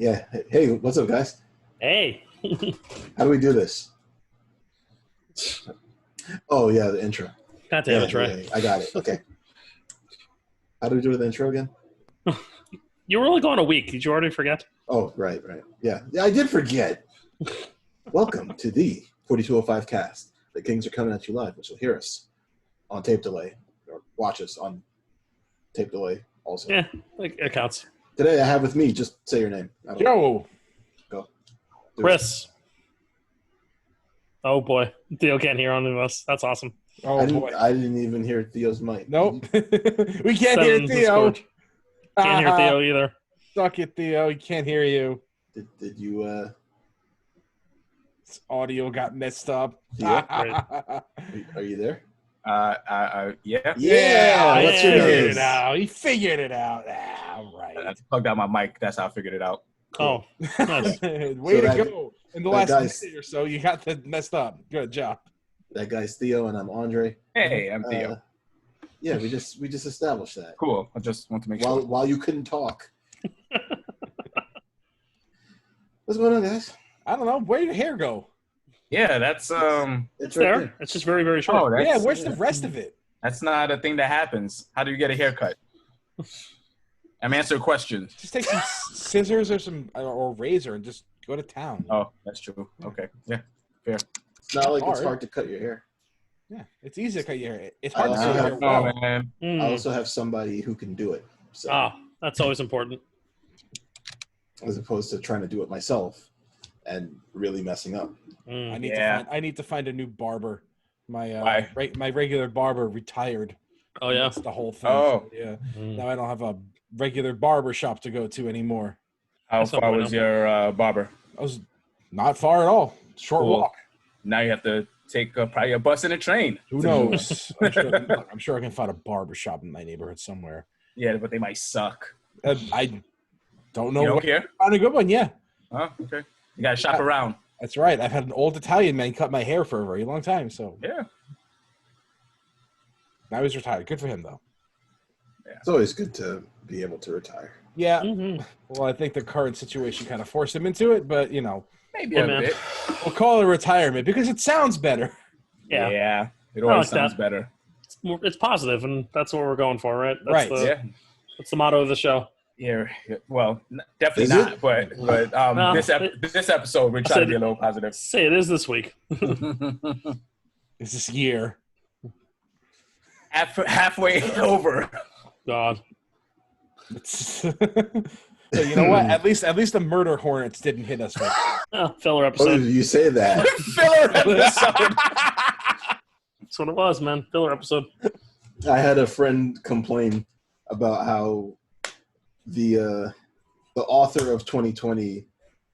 Yeah. Hey, what's up, guys? Hey. How do we do this? Oh, yeah, the intro. God damn it, Trey. Yeah, I got it. Okay. How do we do the intro again? You were only gone a week. Did you already forget? Oh, right. Yeah, I did forget. Welcome to the 4205 cast. The Kings are coming at you live, which will hear us on tape delay, or watch us on tape delay also. Yeah, it counts. Today I have with me, just say your name. Joe. Go. Chris. Oh, boy. Theo can't hear any of us. That's awesome. Oh, boy. I didn't even hear Theo's mic. Nope. We can't hear Theo. Can't hear Theo either. Suck it, Theo. He can't hear you. Did you His audio got messed up. Theo? Are you there? Yeah. Yeah. What's your name? He figured it out. All right. I plugged out my mic. That's how I figured it out. Oh, nice. Way to go. In the last guy's- minute or so, you got that messed up. Good job. That guy's Theo, and I'm Andre. Hey, I'm Theo. Yeah, we just established that. Cool. I just want to make sure. While you couldn't talk. What's going on, guys? I don't know. Where did your hair go? Yeah, that's It's there. It's just very, very short. Oh, Yeah, where's the rest of it? That's not a thing that happens. How do you get a haircut? I'm answering questions. Just take some scissors or razor and just go to town. Oh, that's true. Okay. Yeah. Fair. It's not like it's Hard. hard to cut your hair. Yeah, it's easy to cut your hair. It's hard to I cut your hair know, well. man. I also have somebody who can do it. So That's always important. as opposed to trying to do it myself and really messing up. I Mm. need to find a new barber. My Why? my regular barber retired. Oh, yeah. That's the whole thing. Oh. So, yeah. Mm. Now I don't have a regular barber shop to go to anymore. How That's not far what was I'm- your barber? I was not far at all. Short Cool. walk. Now you have to take probably a bus and a train. Who knows? I'm sure I can find a barber shop in my neighborhood somewhere. Yeah, but they might suck. I don't know You don't where care? to find a good one. Yeah, Oh, okay. You gotta shop around. that's right. I've had an old Italian man cut my hair for a very long time. So Yeah. now he's retired. Good for him, though. It's always good to be able to retire. Yeah. Mhm. Well, I think the current situation kind of forced him into it, but Maybe Yeah, a man. bit. we'll call it retirement because it sounds better. Yeah. It always like sounds that. better. It's positive, and that's what we're going for, right? That's Right. Yeah. That's the motto of the show. Yeah, well, definitely Is not. it? But No, this episode we're trying to be a little positive. Say it is this week. It's this year. Halfway over. God. So you know what? At least the murder hornets didn't hit us. Filler Oh, episode. you say that? Filler episode. That's what it was, man. Filler episode. I had a friend complain about how the author of 2020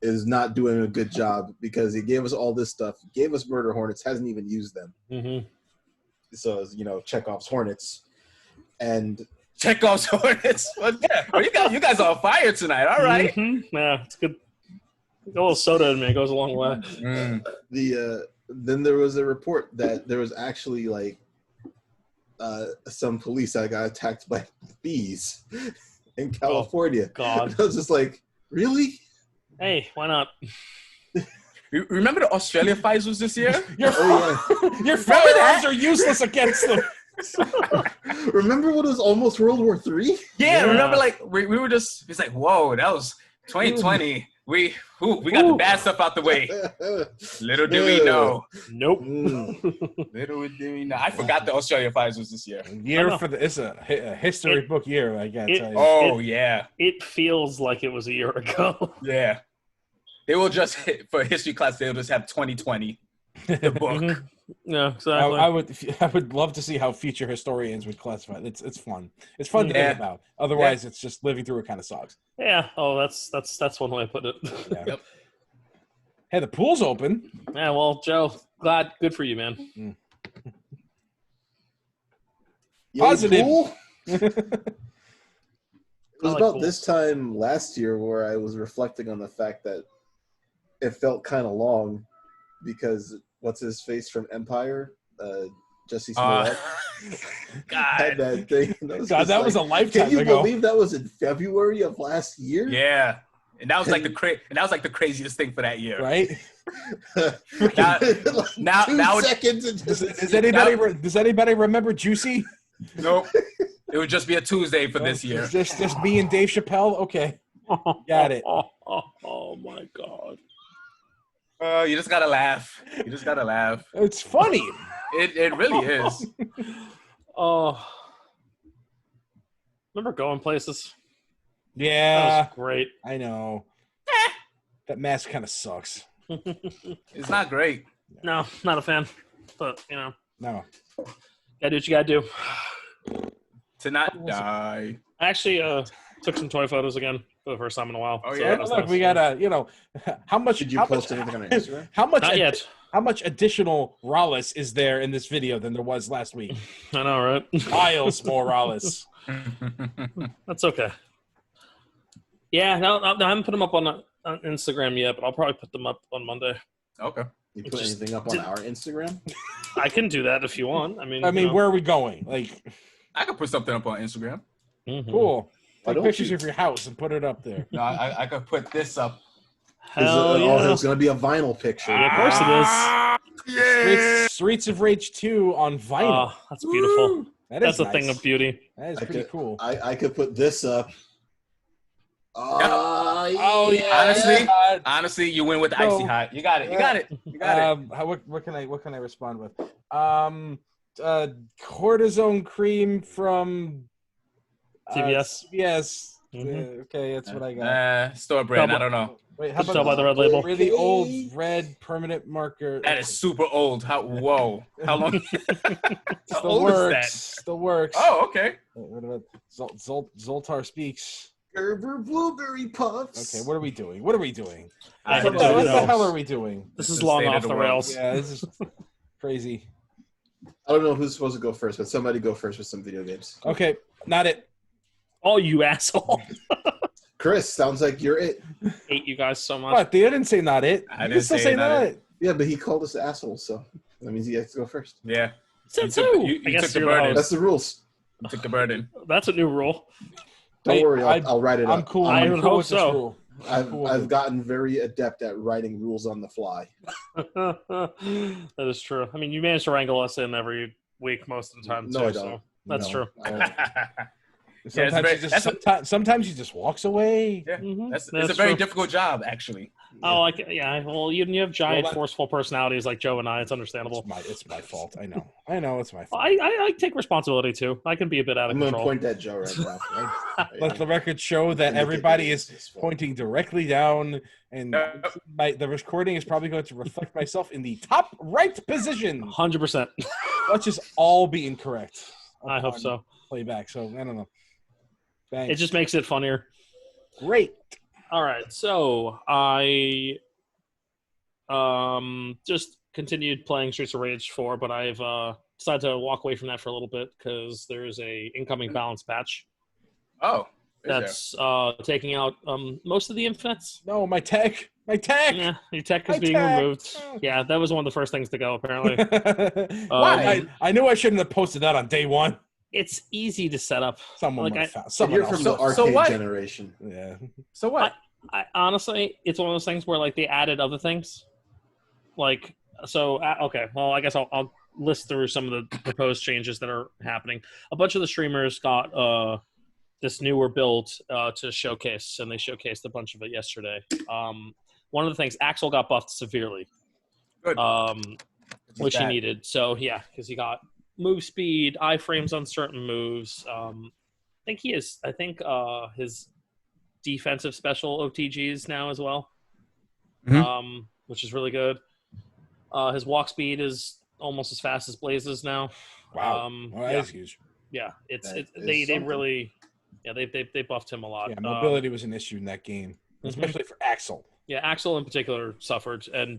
is not doing a good job because he gave us all this stuff, gave us murder hornets, hasn't even used them. Mm-hmm. So Chekhov's hornets, and Chekhov's hornets. Well, yeah. Well, you guys are on fire tonight. All right. Mm-hmm. Yeah, it's good. A little soda in me. It goes a long way. then there was a report that there was actually some police that got attacked by bees in California. God. I was just like, really? Hey, why not? You remember the Australia fires was this year? Your Remember firearms are useless against them. Remember when it was almost World War III? Yeah, Yeah. remember we were just, it's like, whoa, that was 2020. We got the bad stuff out the way. Little did we know. Nope. Little did we know. I forgot the Australia fires was this year. It's a history book year. I gotta tell you. Oh, yeah. It feels like it was a year ago. Yeah. They will just, for history class, they'll just have 2020, the book. Mhm. Yeah, exactly. I would love to see how future historians would classify it. It's fun. It's fun to Yeah. think about. Otherwise, it's just living through it kind of sucks. Yeah. Oh, that's one way to put it. Yeah. Yep. Hey, the pool's open. Yeah. Well, Joe, good for you, man. Positive. Pool? It was like about pools. this time last year where I was reflecting on the fact that it felt kind of long because what's his face from Empire, Jesse Smollett, had God. that thing. God, that was a lifetime Can you ago. believe that was in February of last year? Yeah. And that was like the craziest thing for that year. Right? Now, 2 seconds. And Does anybody remember Juicy? Nope. It would just be a Tuesday for this year. Just me and Dave Chappelle? Okay. Got it. Oh my god. You just gotta laugh. You just gotta laugh. It's funny. It really is. Oh. Remember going places? Yeah. That was great. I know. That mask kind of sucks. It's not great. No, not a fan. But, you know. No. Gotta do what you gotta do. To not die. I actually took some toy photos again for the first time in a while. Oh, So yeah? that was Look, nice. we gotta, how much Did you post anything on Instagram? Not yet. How much additional Rallis is there in this video than there was last week? I know, right? Miles more Rallis. That's okay. Yeah, no, I haven't put them up on Instagram yet, but I'll probably put them up on Monday. Okay. You put anything up on our Instagram? I can do that if you want. I mean, Where are we going? Like, I could put something up on Instagram. cool. Why Take don't pictures you? of your house and put it up there. No, I could put this up. Hell yeah. It's going to be a vinyl picture. Of course it is. Streets of Rage 2 on vinyl. Oh, that's beautiful. That's That's a thing of beauty. That is pretty cool. I could put this up. Oh yeah. Honestly, you win with the icy hot. You got it. You got it. You got it. What can I respond with? Cortisone cream from CVS. CVS. Mhm. Okay, that's what I got. Store brand. I don't know. Wait, how Tell by about the red label. really old red permanent marker? That is super old. Whoa. How long? How Still old works. is that? Still works. Oh, okay. What about Zoltar speaks? Gerber blueberry puffs. Okay, what are we doing? What I the don't know. hell are we doing? This is the long state of off the the world. rails. Yeah, this is crazy. I don't know who's supposed to go first, but somebody go first with some video games. Okay, not it. Oh, you asshole. Chris, sounds like you're it. Hate you guys so much. What? They didn't say not it. I You didn't can still say say not not it. it. Yeah, but he called us assholes, so that means he has to go first. Yeah. Said You so. took- you I guess took the you're the burden. host. That's the rules. You took the burden. That's a new rule. Don't Hey, worry, I'll write it I'm up. cool. I I'm would cool hope with this so. rule. I'm cool with I've it. gotten very adept at writing rules on the fly. That is true. I mean, you manage to wrangle us in every week most of the time, No, too. I So don't. that's No, true. I don't. Sometimes he just walks away. Yeah. Mhm. It's That's a very true. difficult job, actually. Oh, yeah. Well, you have giant, Well, that- forceful personalities like Joe and I. It's understandable. It's my fault. I know. It's my fault. I take responsibility too. I can be a bit out of I'm going to control. point at Joe right now. Let the record show that everybody is pointing directly down, and the recording is probably going to reflect myself in the top right position. 100%. Let's just all be incorrect. I hope upon so. Playback. So I don't know. Thanks. It just makes it funnier. Great. All right, so I just continued playing Streets of Rage 4, but I've decided to walk away from that for a little bit because there's a incoming balance patch Oh. is there? that's taking out most of the infinites. No, my tech. Yeah, your tech is My being tech. removed. Yeah, that was one of the first things to go, apparently. Why? I knew I shouldn't have posted that on day one. It's easy to set up. Someone Like, might have found. You're Someone from else. the So arcade what? generation. Yeah. So what? I honestly, it's one of those things where like they added other things. Like, so, okay, well, I guess I'll list through some of the proposed changes that are happening. A bunch of the streamers got this newer build to showcase, and they showcased a bunch of it yesterday. One of the things, Axel got buffed severely, Good. which he That. needed. So, yeah, because he got move speed, iframes on certain moves. I think his defensive special OTGs now as well, which is really good. His walk speed is almost as fast as Blaze's now. Wow. Well, that yeah, is huge. yeah, That they is something. really, yeah, they buffed him a lot. Yeah, mobility was an issue in that game, especially for Axel. Yeah, Axel in particular suffered, and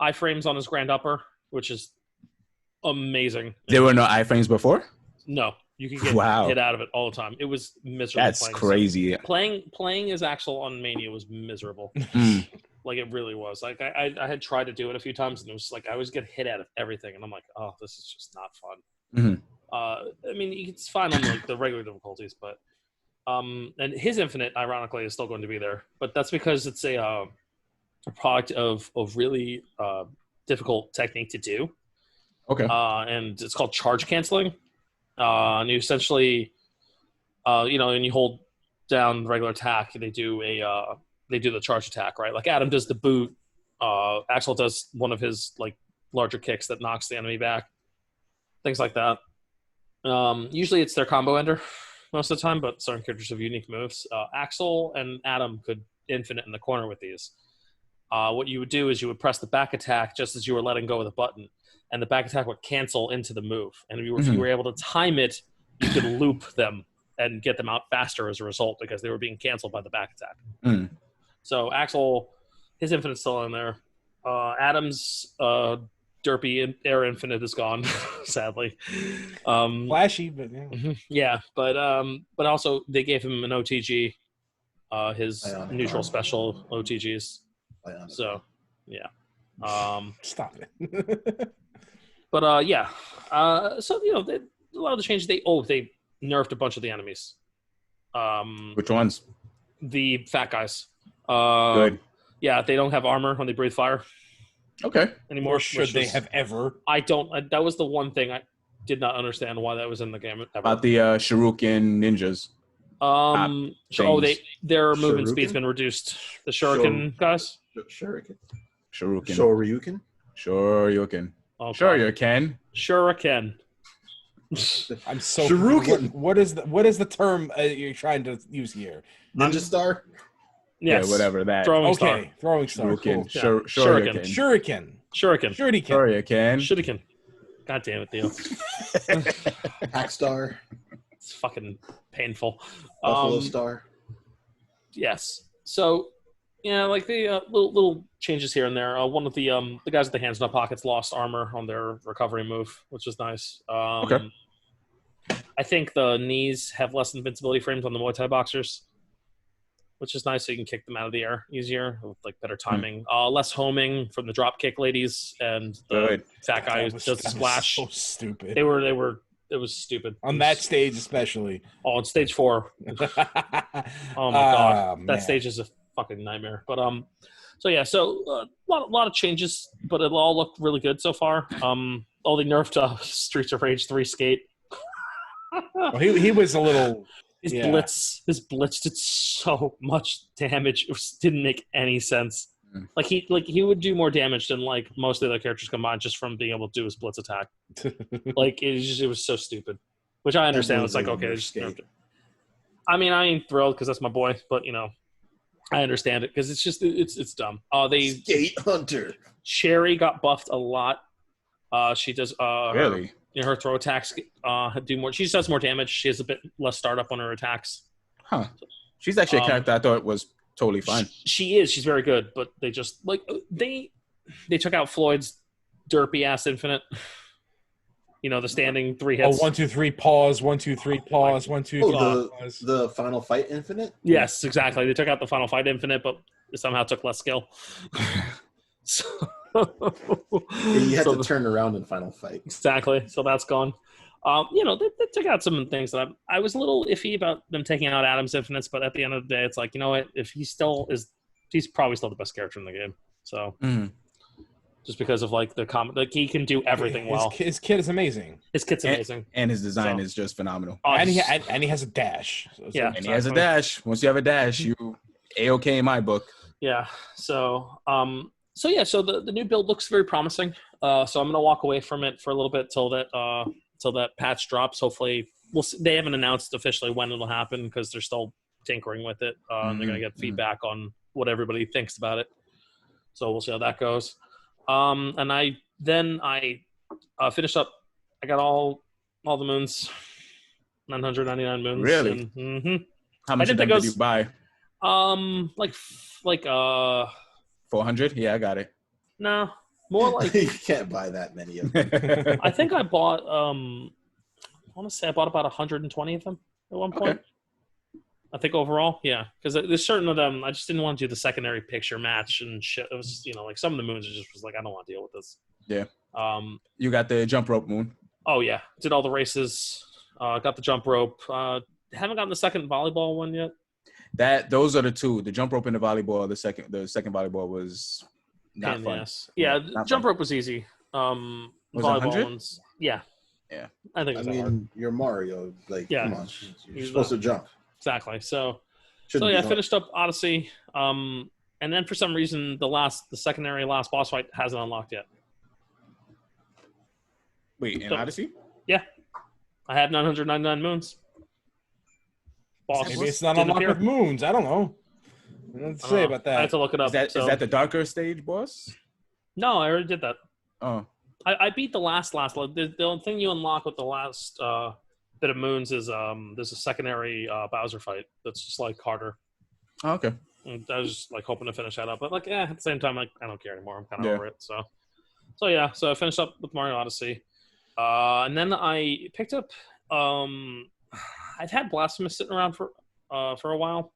iframes on his grand upper, which is amazing. There were no iframes before? No, you can get Wow. hit out of it all the time. It was miserable. That's playing. crazy. Playing as Axel on Mania was miserable. Mm. Like it really was. Like I had tried to do it a few times, and it was like I always get hit out of everything, and I'm like, oh, this is just not fun. Mhm. I mean, it's fine on like the regular difficulties, but And his infinite, ironically, is still going to be there, but that's because it's a product of really difficult technique to do. Okay. And it's called charge canceling. And you essentially, and you hold down regular attack. They do the charge attack, right? Like Adam does the boot. Axel does one of his like larger kicks that knocks the enemy back. Things like that. Usually it's their combo ender most of the time, but certain characters have unique moves. Axel and Adam could infinite in the corner with these. What you would do is you would press the back attack just as you were letting go of the button, and the back attack would cancel into the move. And if you were able to time it, you could loop them and get them out faster as a result because they were being canceled by the back attack. So Axel, his infinite's still in there. Adam's derpy air infinite is gone, sadly. Flashy, but yeah. But also they gave him an OTG, his neutral special OTGs. So yeah. Stop it. But yeah. So a lot of the changes they nerfed a bunch of the enemies. Which ones? The fat guys. Good. Yeah, they don't have armor when they breathe fire. Okay. Anymore. Or should they have ever? I don't. That was the one thing I did not understand why that was in the game. Ever. About the Shuriken ninjas. Their movement speed's been reduced. The Shuriken guys. Shuriken. Shoryuken. Oh, Shuriken. I'm so. Shuriken. What is the term you're trying to use here? Ninja Star. Yes. Yeah, whatever that. Throwing star. Throwing star. Shuriken. Cool. Shuriken. Shuriken. God damn it, Theo. Hack Star. It's fucking painful. Buffalo Star. Yes. So, yeah, like the little changes here and there. One of the guys with the hands in their pockets lost armor on their recovery move, which is nice. Okay. I think the knees have less invincibility frames on the Muay Thai boxers, which is nice, so you can kick them out of the air easier with like better timing. Less homing from the drop kick ladies and the fat guy who does the splash. So stupid. It was stupid. On that stage especially. Oh, on stage 4. Oh my god. That stage is a fucking nightmare. But so yeah, a lot of changes, but it all looked really good so far. They nerfed Streets of Rage 3 Skate. Well, he was a little His blitz did so much damage. It didn't make any sense. Like he would do more damage than like most of the other characters combined just from being able to do his blitz attack. Like it was so stupid. Which I understand. It's like okay, just nerfed it. I mean, I ain't thrilled because that's my boy, but I understand it because it's just it's dumb. Skate Hunter. Cherry got buffed a lot. She does really. Her throw attacks do more. She does more damage. She has a bit less startup on her attacks. Huh. She's actually a character I thought was totally fine. She is. She's very good, but they just they took out Floyd's derpy ass infinite. The standing 3 hits. 1, 2, 3, pause. 1, 2, 3, pause. 1, 2, 3, pause. The Final Fight Infinite? Yes, exactly. They took out the Final Fight Infinite, but it somehow took less skill. So you had to turn around in Final Fight. Exactly. So that's gone. They took out some things that I was a little iffy about them taking out Adam's infinites, but at the end of the day, it's like, you know what? If he still is, he's probably still the best character in the game. So just because of like the comment, like he can do everything well. His kid is amazing. His kid's amazing, and his design is just phenomenal. And he has a dash. He has a dash. Once you have a dash, you A-OK in my book. Yeah. So the new build looks very promising. So I'm gonna walk away from it for a little bit till that patch drops. Hopefully, we'll see. They haven't announced officially when it'll happen because they're still tinkering with it. And they're gonna get feedback on what everybody thinks about it. So we'll see how that goes. And I finished up. I got all the moons, 999 moons. Really? How much of them did you buy? Like 400? Yeah, I got it. No, more like you can't buy that many of them. I think I bought. I want to say I bought about 120 of them at one point. Okay. I think overall, yeah, because there's certain of them I just didn't want to do the secondary picture match and shit. It was like some of the moons just was like I don't want to deal with this. Yeah. You got the jump rope moon. Oh yeah, did all the races. Got the jump rope. haven't gotten the second volleyball one yet. Those are the two. The jump rope and the volleyball. The second volleyball was not fun. Yes. Yeah, jump rope was easy. Was it Volleyball 100? ones. Yeah. Yeah. I think I it was hard. mean, you're Mario. Like, Yeah. come on, you're supposed to jump. Exactly. So Shouldn't yeah, I be hard. finished up Odyssey. And then for some reason, the secondary last boss fight hasn't unlocked yet. Wait, in So- Odyssey? Yeah. I have 999 moons. Boss Maybe it's not didn't unlocked appear. with moons. I don't know. What to I say don't know. about I have that? to look it up. Is so- that the darker stage boss? No, I already did that. Oh. I beat the last. The thing you unlock with the last bit of moons is there's a secondary Bowser fight that's just like harder. Oh, okay. And I was just like hoping to finish that up, but like at the same time, like I don't care anymore. I'm kind of Yeah. over it. So yeah. So I finished up with Mario Odyssey, and then I picked up. I've had Blasphemous sitting around for a while.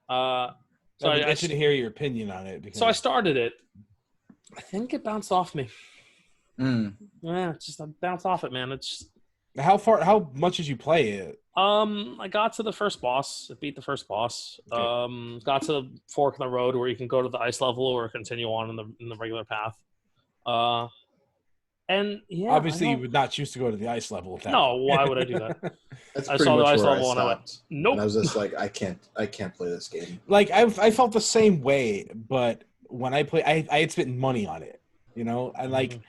So I'd be I interested to hear your opinion on it. Because so I started it. I think it bounced off me. Mm. Yeah, it's just I bounced off it, man. It's how much did you play it? I got to the first boss. I beat the first boss. Okay. Got to the fork in the road where you can go to the ice level or continue on in the regular path. And yeah, Obviously, you would not choose to go to the ice level. At that No, point. why would I do that? That's I pretty saw the much ice where I level and I went, stopped. nope. And I was just like, I can't play this game. Like I felt the same way, but when I play, I had spent money on it, and like Mhm.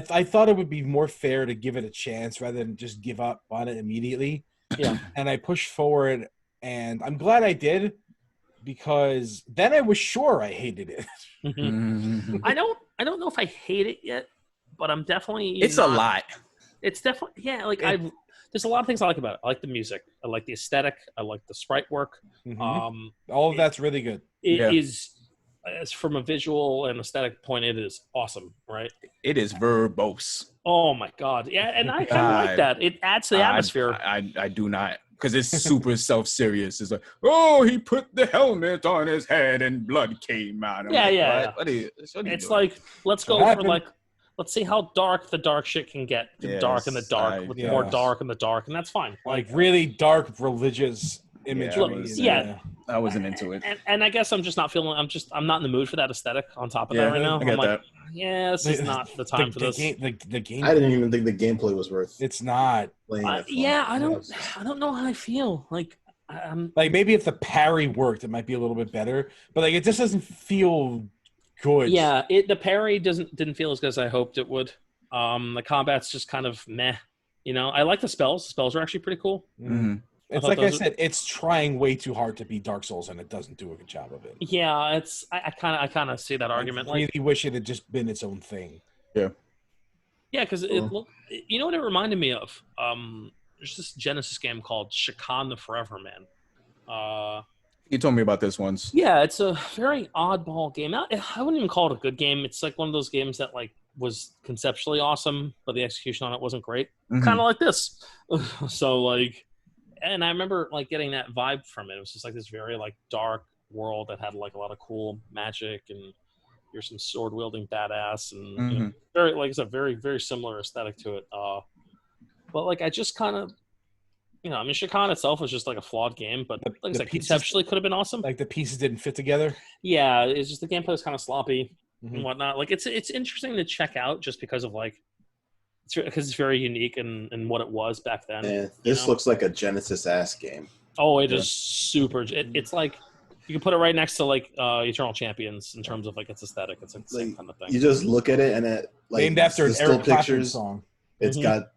I thought it would be more fair to give it a chance rather than just give up on it immediately. Yeah. And I pushed forward, and I'm glad I did because then I was sure I hated it. Mhm. I don't know if I hate it yet, but I'm definitely. It's a lot. It's definitely Like there's a lot of things I like about it. I like the music. I like the aesthetic. I like the sprite work. Mhm. All of that's really good. It is, Yeah. as from a visual and aesthetic point, it is awesome, right? It is verbose. Oh my god, yeah, and I kind of like God. that. It adds to the atmosphere. I do not, because it's super self-serious. It's like, oh, he put the helmet on his head and blood came out. I'm Yeah, like, yeah, what? What are you it's doing? like let's go What for happened? like let's see how dark the dark shit can get. Dark in the Yes, dark with more dark in the dark, and that's fine. Like really dark religious imagery. Look, yeah. I wasn't into it. And I guess I'm just not feeling. I'm not in the mood for that aesthetic. On top of that, right now, I get I'm like, that. yeah, this is not the time for this. The game. I didn't even think the gameplay was worth It's not. playing. it for. Yeah, I don't know how I feel. Like I'm. Like maybe if the parry worked, it might be a little bit better. But like it just doesn't feel good. Yeah, the parry didn't feel as good as I hoped it would. The combat's just kind of meh. I like the spells. The spells are actually pretty cool. Mhm. It's thought like I those- said, it's trying way too hard to beat Dark Souls, and it doesn't do a good job of it. Yeah, it's I kind of see that argument. I Like, really wish it had just been its own thing. yeah, because you know what it reminded me of? There's this Genesis game called Shakan the Forever Man. You told me about this once. Yeah, it's a very oddball game. I wouldn't even call it a good game. It's like one of those games that like was conceptually awesome, but the execution on it wasn't great. Mhm. Kind of like this. So like, and I remember like getting that vibe from it. It was just like this very like dark world that had like a lot of cool magic, and you're some sword wielding badass, and Mhm. very like it's a very very similar aesthetic to it. But like I just kind of. I mean, Shakan itself was just like a flawed game, but like I the said, pieces- conceptually could have been awesome. Like the pieces didn't fit together. Yeah, it's just the gameplay was kind of sloppy Mhm. and whatnot. Like it's interesting to check out just because of like it's very unique in what it was back then. And this know? looks like a Genesis ass game. Oh, it is super. It's like you can put it right next to like Eternal Champions in terms of like its aesthetic. It's like the same Like, kind of thing. You just look at it and it like Named after an the still Eric Clapton pictures. song. It's Mhm. got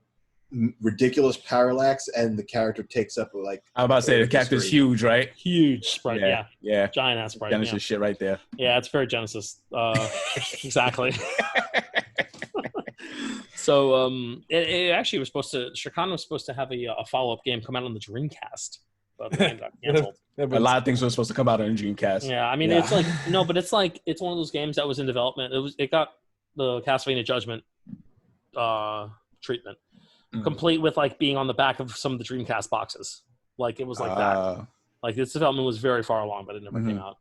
ridiculous parallax, and the character takes up like I was about to say the character's huge, right? Huge sprite, yeah. Yeah. Giant ass sprite. Genesis shit right there. Yeah, it's very Genesis. Exactly. So it actually was supposed to. Shakan was supposed to have a follow up game come out on the Dreamcast, but the game got canceled. A lot of things were supposed to come out on Dreamcast. Yeah, I mean Yeah. it's like no, but it's like it's one of those games that was in development. It got the Castlevania Judgment treatment, Mhm. complete with like being on the back of some of the Dreamcast boxes. Like it was like that. Like its development was very far along, but it never came out.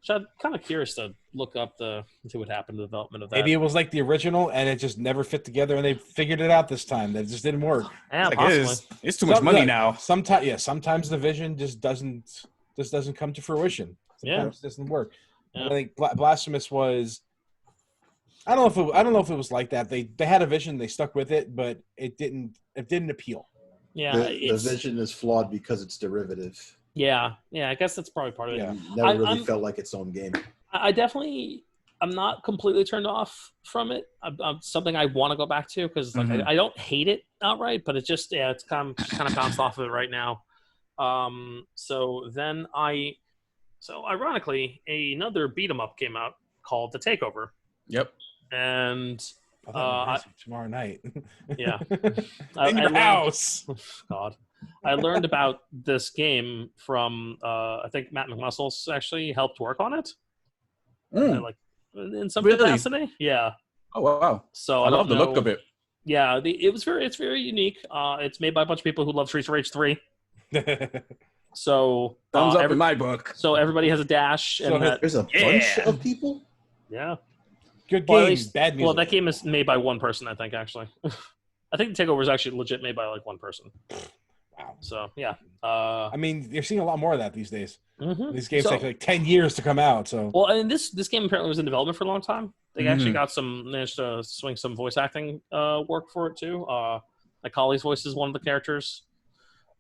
So I'm kind of curious to look up see what happened to the development of that. Maybe it was like the original, and it just never fit together, and they figured it out this time. That just didn't work. Yeah, Like, possibly. it's too much money now. Sometimes the vision just doesn't come to fruition. Sometimes it doesn't work. Yeah. I think Blasphemous was. I don't know if it was like that. They had a vision, they stuck with it, but it didn't appeal. Yeah, the vision is flawed because it's derivative. Yeah, I guess that's probably part of it. Yeah. It never really felt like its own game. I'm not completely turned off from it. I'm something I want to go back to because like I don't hate it outright, but it's just it's kind of bounced off of it right now. So ironically, another beat 'em up came out called The Takeover. Yep. And tomorrow night. Yeah. In your house. God. I learned about this game from I think Matt McMuscles actually helped work on it. Like in some capacity. Yeah. Oh wow. So I love the look of it. Yeah, it's very unique. It's made by a bunch of people who love Streets of Rage 3. So thumbs up in my book. So everybody has a dash. So there's a bunch of people? Yeah. Good game, bad music. Well, that game is made by one person, I think, actually. I think The Takeover is actually legit made by like one person. Wow. So, yeah. I mean, you're seeing a lot more of that these days. Mm-hmm. These games take like 10 years to come out. So well, and this game apparently was in development for a long time. They actually managed to swing some voice acting work for it, too. Macaulay's voice is one of the characters.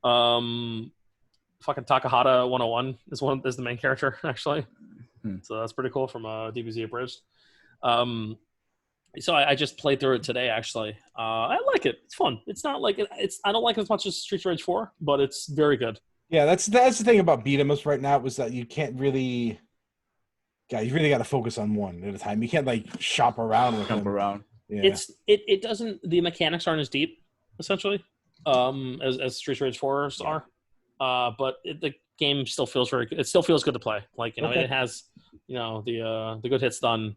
Fucking Takahata 101 is the main character, actually. So that's pretty cool from DBZ Abridged. So I just played through it today, actually. I like it. It's fun. It's not like I don't like it as much as Streets of Rage 4, but it's very good. Yeah, that's the thing about beat 'em ups right now was that you can't really. Yeah, you really got to focus on one at a time. You can't like shop around with them. Yeah. It doesn't. The mechanics aren't as deep, essentially, as Streets of Rage 4s are. But the game still feels very good. It still feels good to play. Like, it has, the good hits done.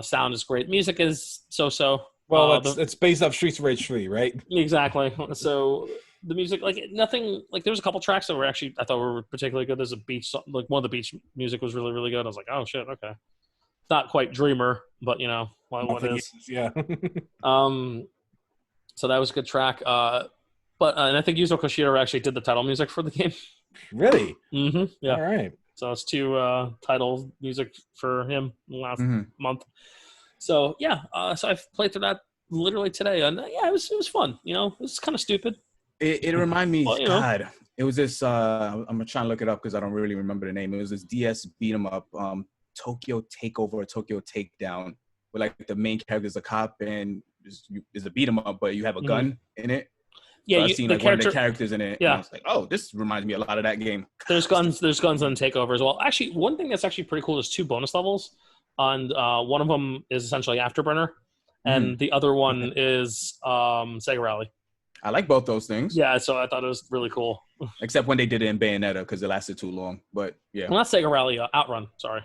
Sound is great. Music is so-so. Well, it's based off Streets of Rage 3, right? Exactly. So the music, nothing, there's a couple tracks that I thought were particularly good. There's a beach song, one of the beach music was really, really good. I was like, oh shit, okay. It's not quite Dreamer, but what is. Yeah. So that was a good track. And I think Yuzo Koshiro actually did the title music for the game. Really? Mm-hmm. Yeah. All right. So it's 2 title music for him last month. So yeah, so I've played through that literally today, and it was fun. It was kind of stupid. It reminded me. God, it was this. I'm gonna try and look it up because I don't really remember the name. It was this DS beat 'em up, Tokyo Takeover or Tokyo Takedown, where like the main character is a cop and is a beat 'em up, but you have a gun in it. Yeah, so I've seen one of the characters in it. Yeah, and I was like, oh, this reminds me a lot of that game. There's guns on Takeover as well. Actually, one thing that's actually pretty cool is 2 bonus levels. And one of them is essentially Afterburner, and the other one is Sega Rally. I like both those things. Yeah, so I thought it was really cool. Except when they did it in Bayonetta because it lasted too long. But yeah, well, not Sega Rally, Outrun. Sorry.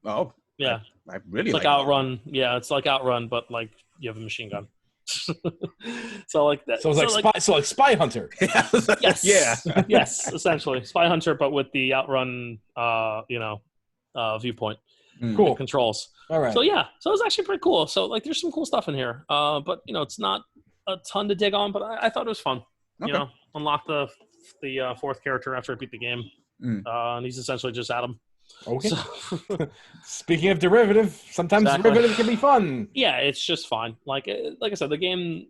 Oh, yeah. I really like Outrun. Yeah, it's like Outrun, but like you have a machine gun. So like that. So it's like Spy Hunter. Yes. Yeah. Yes, essentially Spy Hunter, but with the Outrun, viewpoint. Cool controls. All right. So yeah, so it was actually pretty cool. So there's some cool stuff in here. But it's not a ton to dig on, but I thought it was fun. Okay. Unlock the 4th character after I beat the game, and he's essentially just Adam. Okay. So, speaking of derivative, sometimes derivative can be fun. Yeah, it's just fine. Like I said, the game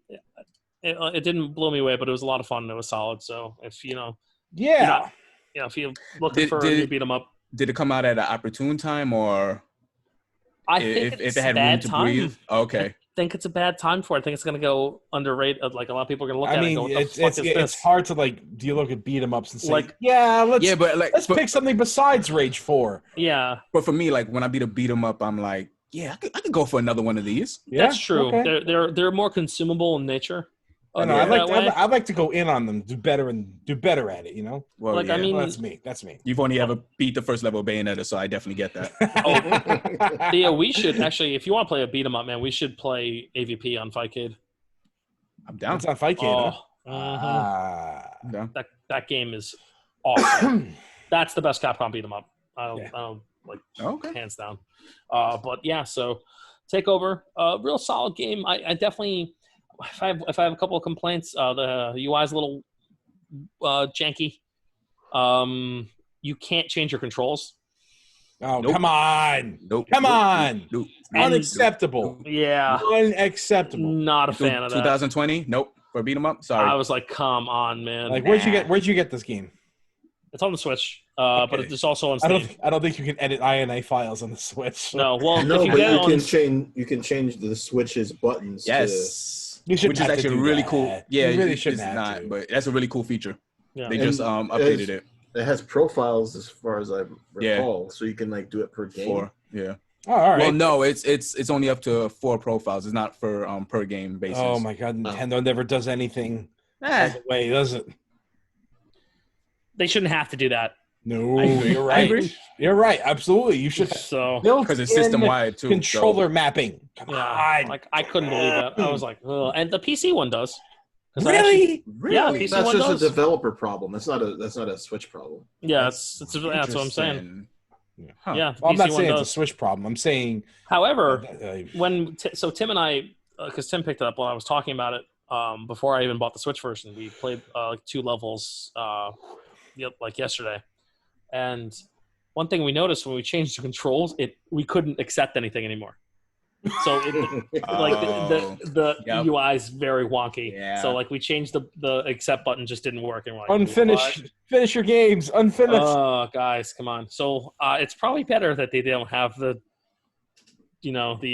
it didn't blow me away, but it was a lot of fun and it was solid. So if if you're looking for a new beat 'em up. Did it come out at an opportune time, or I think if it had room to breathe? Okay. I think it's a bad time for it. I think it's going to go underrated. Like a lot of people are going to look at it and go, what the fuck is this? It's hard to do you look at beat 'em ups and say, let's pick something besides Rage 4. Yeah. But for me, when I beat a beat 'em up, I'm like, yeah, I could go for another one of these. Yeah? That's true. Okay. They're more consumable in nature. I'd like to go in on them, do better at it, Well, I mean, that's me. You've only ever beat the first level of Bayonetta, so I definitely get that. Yeah, we should actually, if you want to play a beat 'em up, man, we should play AVP on Fightcade. I'm down. It's on Fightcade. I'm down. That game is awesome. That's the best Capcom beat 'em up. I don't like hands down. But yeah, so Takeover, real solid game. I definitely, if I have a couple of complaints, the UI is a little janky. You can't change your controls. Oh, come on. Come on. Unacceptable. Yeah. Unacceptable. Not a fan of that. 2020? Nope. For beat 'em up? Sorry. I was like, come on, man. Like, where'd you get this game? It's on the Switch, but it's also on Steam. I don't think you can edit INA files on the Switch. So. No, well, no, if you but get you it can on, change. You can change the Switch's buttons. Yes. Which is actually really cool. Yeah, you really shouldn't have to. But that's a really cool feature. Yeah. They just updated it. It has profiles as far as I recall, so you can like do it per game. Yeah. Oh, all right. Well, no, it's only up to 4 profiles. It's not for per game basis. Oh my God, Nintendo never does anything the way, does it? They shouldn't have to do that. No, you're right. I agree. You're right. Absolutely, you should. So because it's system wide too. Controller mapping. Come on. Like I couldn't believe that. I was like, ugh. And the PC one does. Really? Yeah, PC That's one just does. a developer problem. That's not a Switch problem. Yeah, that's what I'm saying. Huh. Yeah, Well, I'm not PC saying one it's a Switch problem. I'm saying, however, when Tim and I, because Tim picked it up while I was talking about it before I even bought the Switch version, we played like 2 levels like yesterday, and one thing we noticed when we changed the controls, we couldn't accept anything anymore. So the UI is very wonky. Yeah. So like we changed the accept button, just didn't work, and we're like, unfinished. Finish your games. Unfinished. Oh, guys, come on. So it's probably better that they don't have the ability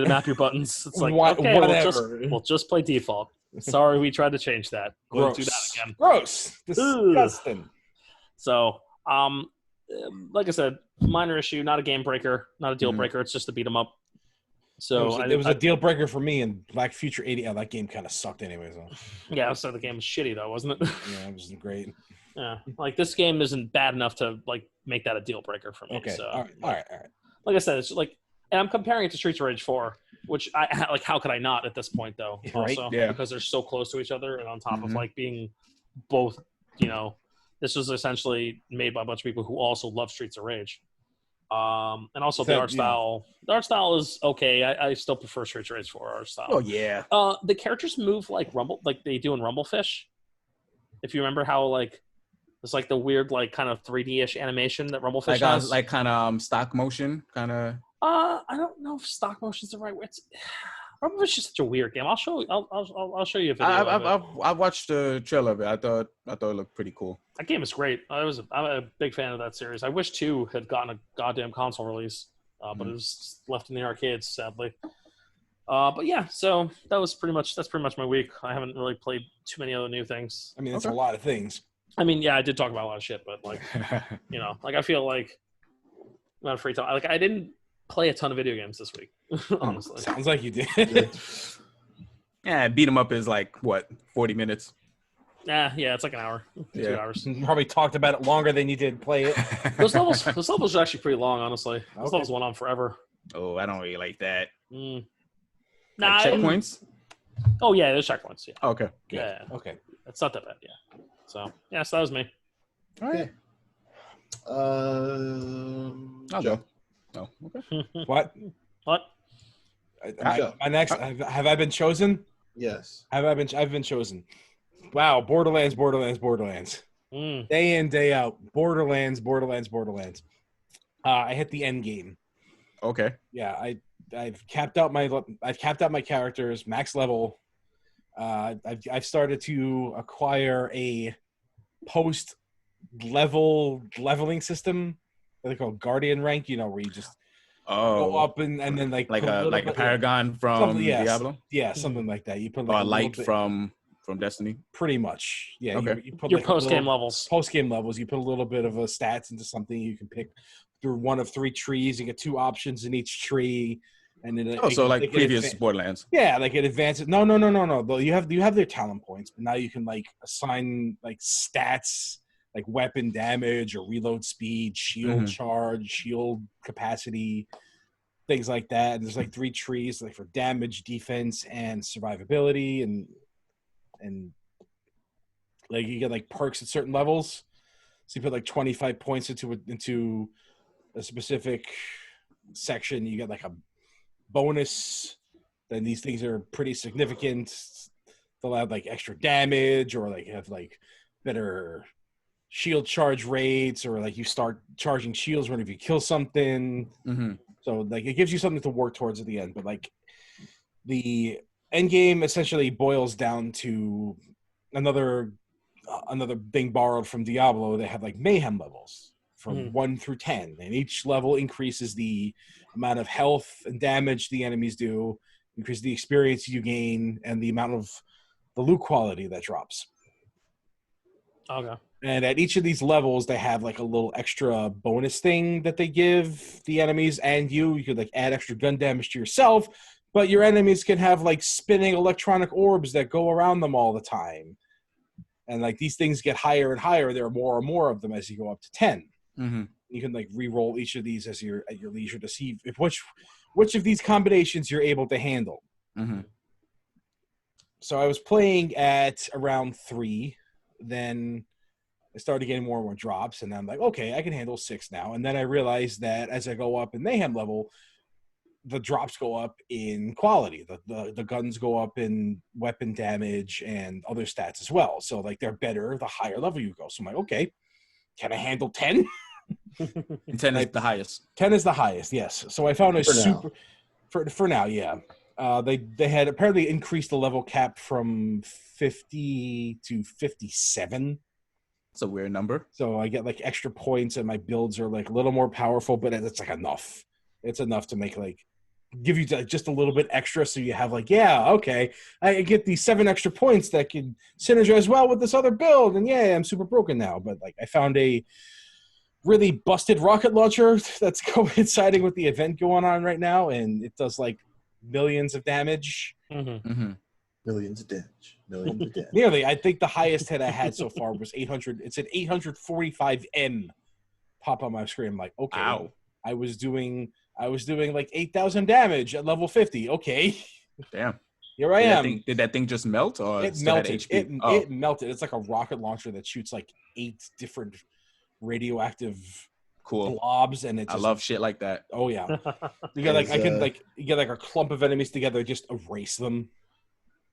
to map your buttons. It's like okay, we'll just play default. Sorry, we tried to change that. We'll do that again. Gross. Disgusting. So like I said, minor issue, not a game breaker, not a deal breaker. It's just to beat them up. So it was a deal breaker for me, and Black Future 80. That game kind of sucked anyway. So. Yeah, so the game was shitty though, wasn't it? Yeah, it wasn't great. Yeah, like this game isn't bad enough to like make that a deal breaker for me. Okay, so, all right. Like I said, it's like, and I'm comparing it to Streets of Rage 4, which I like. How could I not at this point though? Right? Also, yeah. Because they're so close to each other, and on top of like being both, this was essentially made by a bunch of people who also love Streets of Rage. And also the art style. The art style is okay. I still prefer Streets of Rage 4 art style. Oh yeah. The characters move like they do in Rumblefish. If you remember how like it's like the weird like kind of 3D-ish animation that Rumblefish has. Like kind of stop motion kind of. I don't know if stop motion is the right word. Rumblefish is such a weird game. I'll show you. I'll show you a video. I watched the trailer of it. I thought it looked pretty cool. That game is great. I'm a big fan of that series. I wish 2 had gotten a goddamn console release, but it was left in the arcades, sadly. But yeah, so that's pretty much my week. I haven't really played too many other new things. I mean, it's a lot of things. I mean, yeah, I did talk about a lot of shit, but like, like I feel like I'm out of free time. Like I didn't play a ton of video games this week, honestly. Sounds like you did. Yeah, beat 'em up is like what 40 minutes. Yeah, it's like an hour, 2 hours. You probably talked about it longer than you did play it. Those levels are actually pretty long, honestly. Those levels went on forever. Oh, I don't really like that. Nah, like checkpoints? Oh yeah, there's checkpoints. Yeah. Okay. Good. Yeah. Okay. It's not that bad. Yeah. So that was me. All right. I'll go. Oh, okay. What? My next. Have I been chosen? Yes. I've been chosen. Wow. Borderlands. Day in, day out. Borderlands. I hit the end game. Okay. Yeah. I've capped out my characters max level. I've started to acquire a post leveling system that they call Guardian rank. Where you just go up and then like a Paragon from Diablo. Yeah, something like that. You put like a light from Destiny. Pretty much. Yeah. Okay. You put your post game levels. Post game levels. You put a little bit of a stats into something. You can pick through one of 3 trees. You get 2 options in each tree. And then like previous Borderlands. Yeah, like it advances. No. You have their talent points, but now you can like assign like stats, like weapon damage or reload speed, shield charge, shield capacity, things like that. And there's like 3 trees, like for damage, defense, and survivability, and like you get like perks at certain levels. So you put like 25 points into a specific section. You get like a bonus. Then these things are pretty significant. They'll have like extra damage, or like have like better shield charge rates, or like you start charging shields whenever you kill something. So like it gives you something to work towards at the end. But like the end game essentially boils down to another thing borrowed from Diablo. They have like mayhem levels from 1 through 10, and each level increases the amount of health and damage the enemies do, increase the experience you gain, and the amount of the loot quality that drops. Okay. And at each of these levels, they have like a little extra bonus thing that they give the enemies and you. You could like add extra gun damage to yourself, but your enemies can have like spinning electronic orbs that go around them all the time. And like these things get higher and higher. There are more and more of them as you go up to 10. You can like re-roll each of these as you're at your leisure to see if which of these combinations you're able to handle. So I was playing at around 3, then I started getting more and more drops, and I'm like, okay, I can handle 6 now. And then I realized that as I go up in mayhem level, the drops go up in quality. The guns go up in weapon damage and other stats as well. So like they're better the higher level you go. So I'm like, okay, can I handle 10? And 10 is the highest. 10 is the highest, yes. So I found for now, yeah. They had apparently increased the level cap from 50 to 57. It's a weird number. So I get like extra points, and my builds are like a little more powerful, but it's like enough. It's enough to make like give you just a little bit extra, so you have like, yeah, okay, I get these 7 extra points that can synergize well with this other build, and yeah, I'm super broken now. But like I found a really busted rocket launcher that's coinciding with the event going on right now, and it does like millions of damage. Millions of damage. Nearly. I think the highest hit I had so far was 800. It's an 845 M pop on my screen. I'm like, okay. Ow. I was doing like 8,000 damage at level 50. Okay. Damn. Here I am. Did that thing just melt, or it still had melted? HP? It melted. It's like a rocket launcher that shoots like 8 different radioactive blobs, and I love shit like that. Oh yeah. You get like you get like a clump of enemies together, just erase them.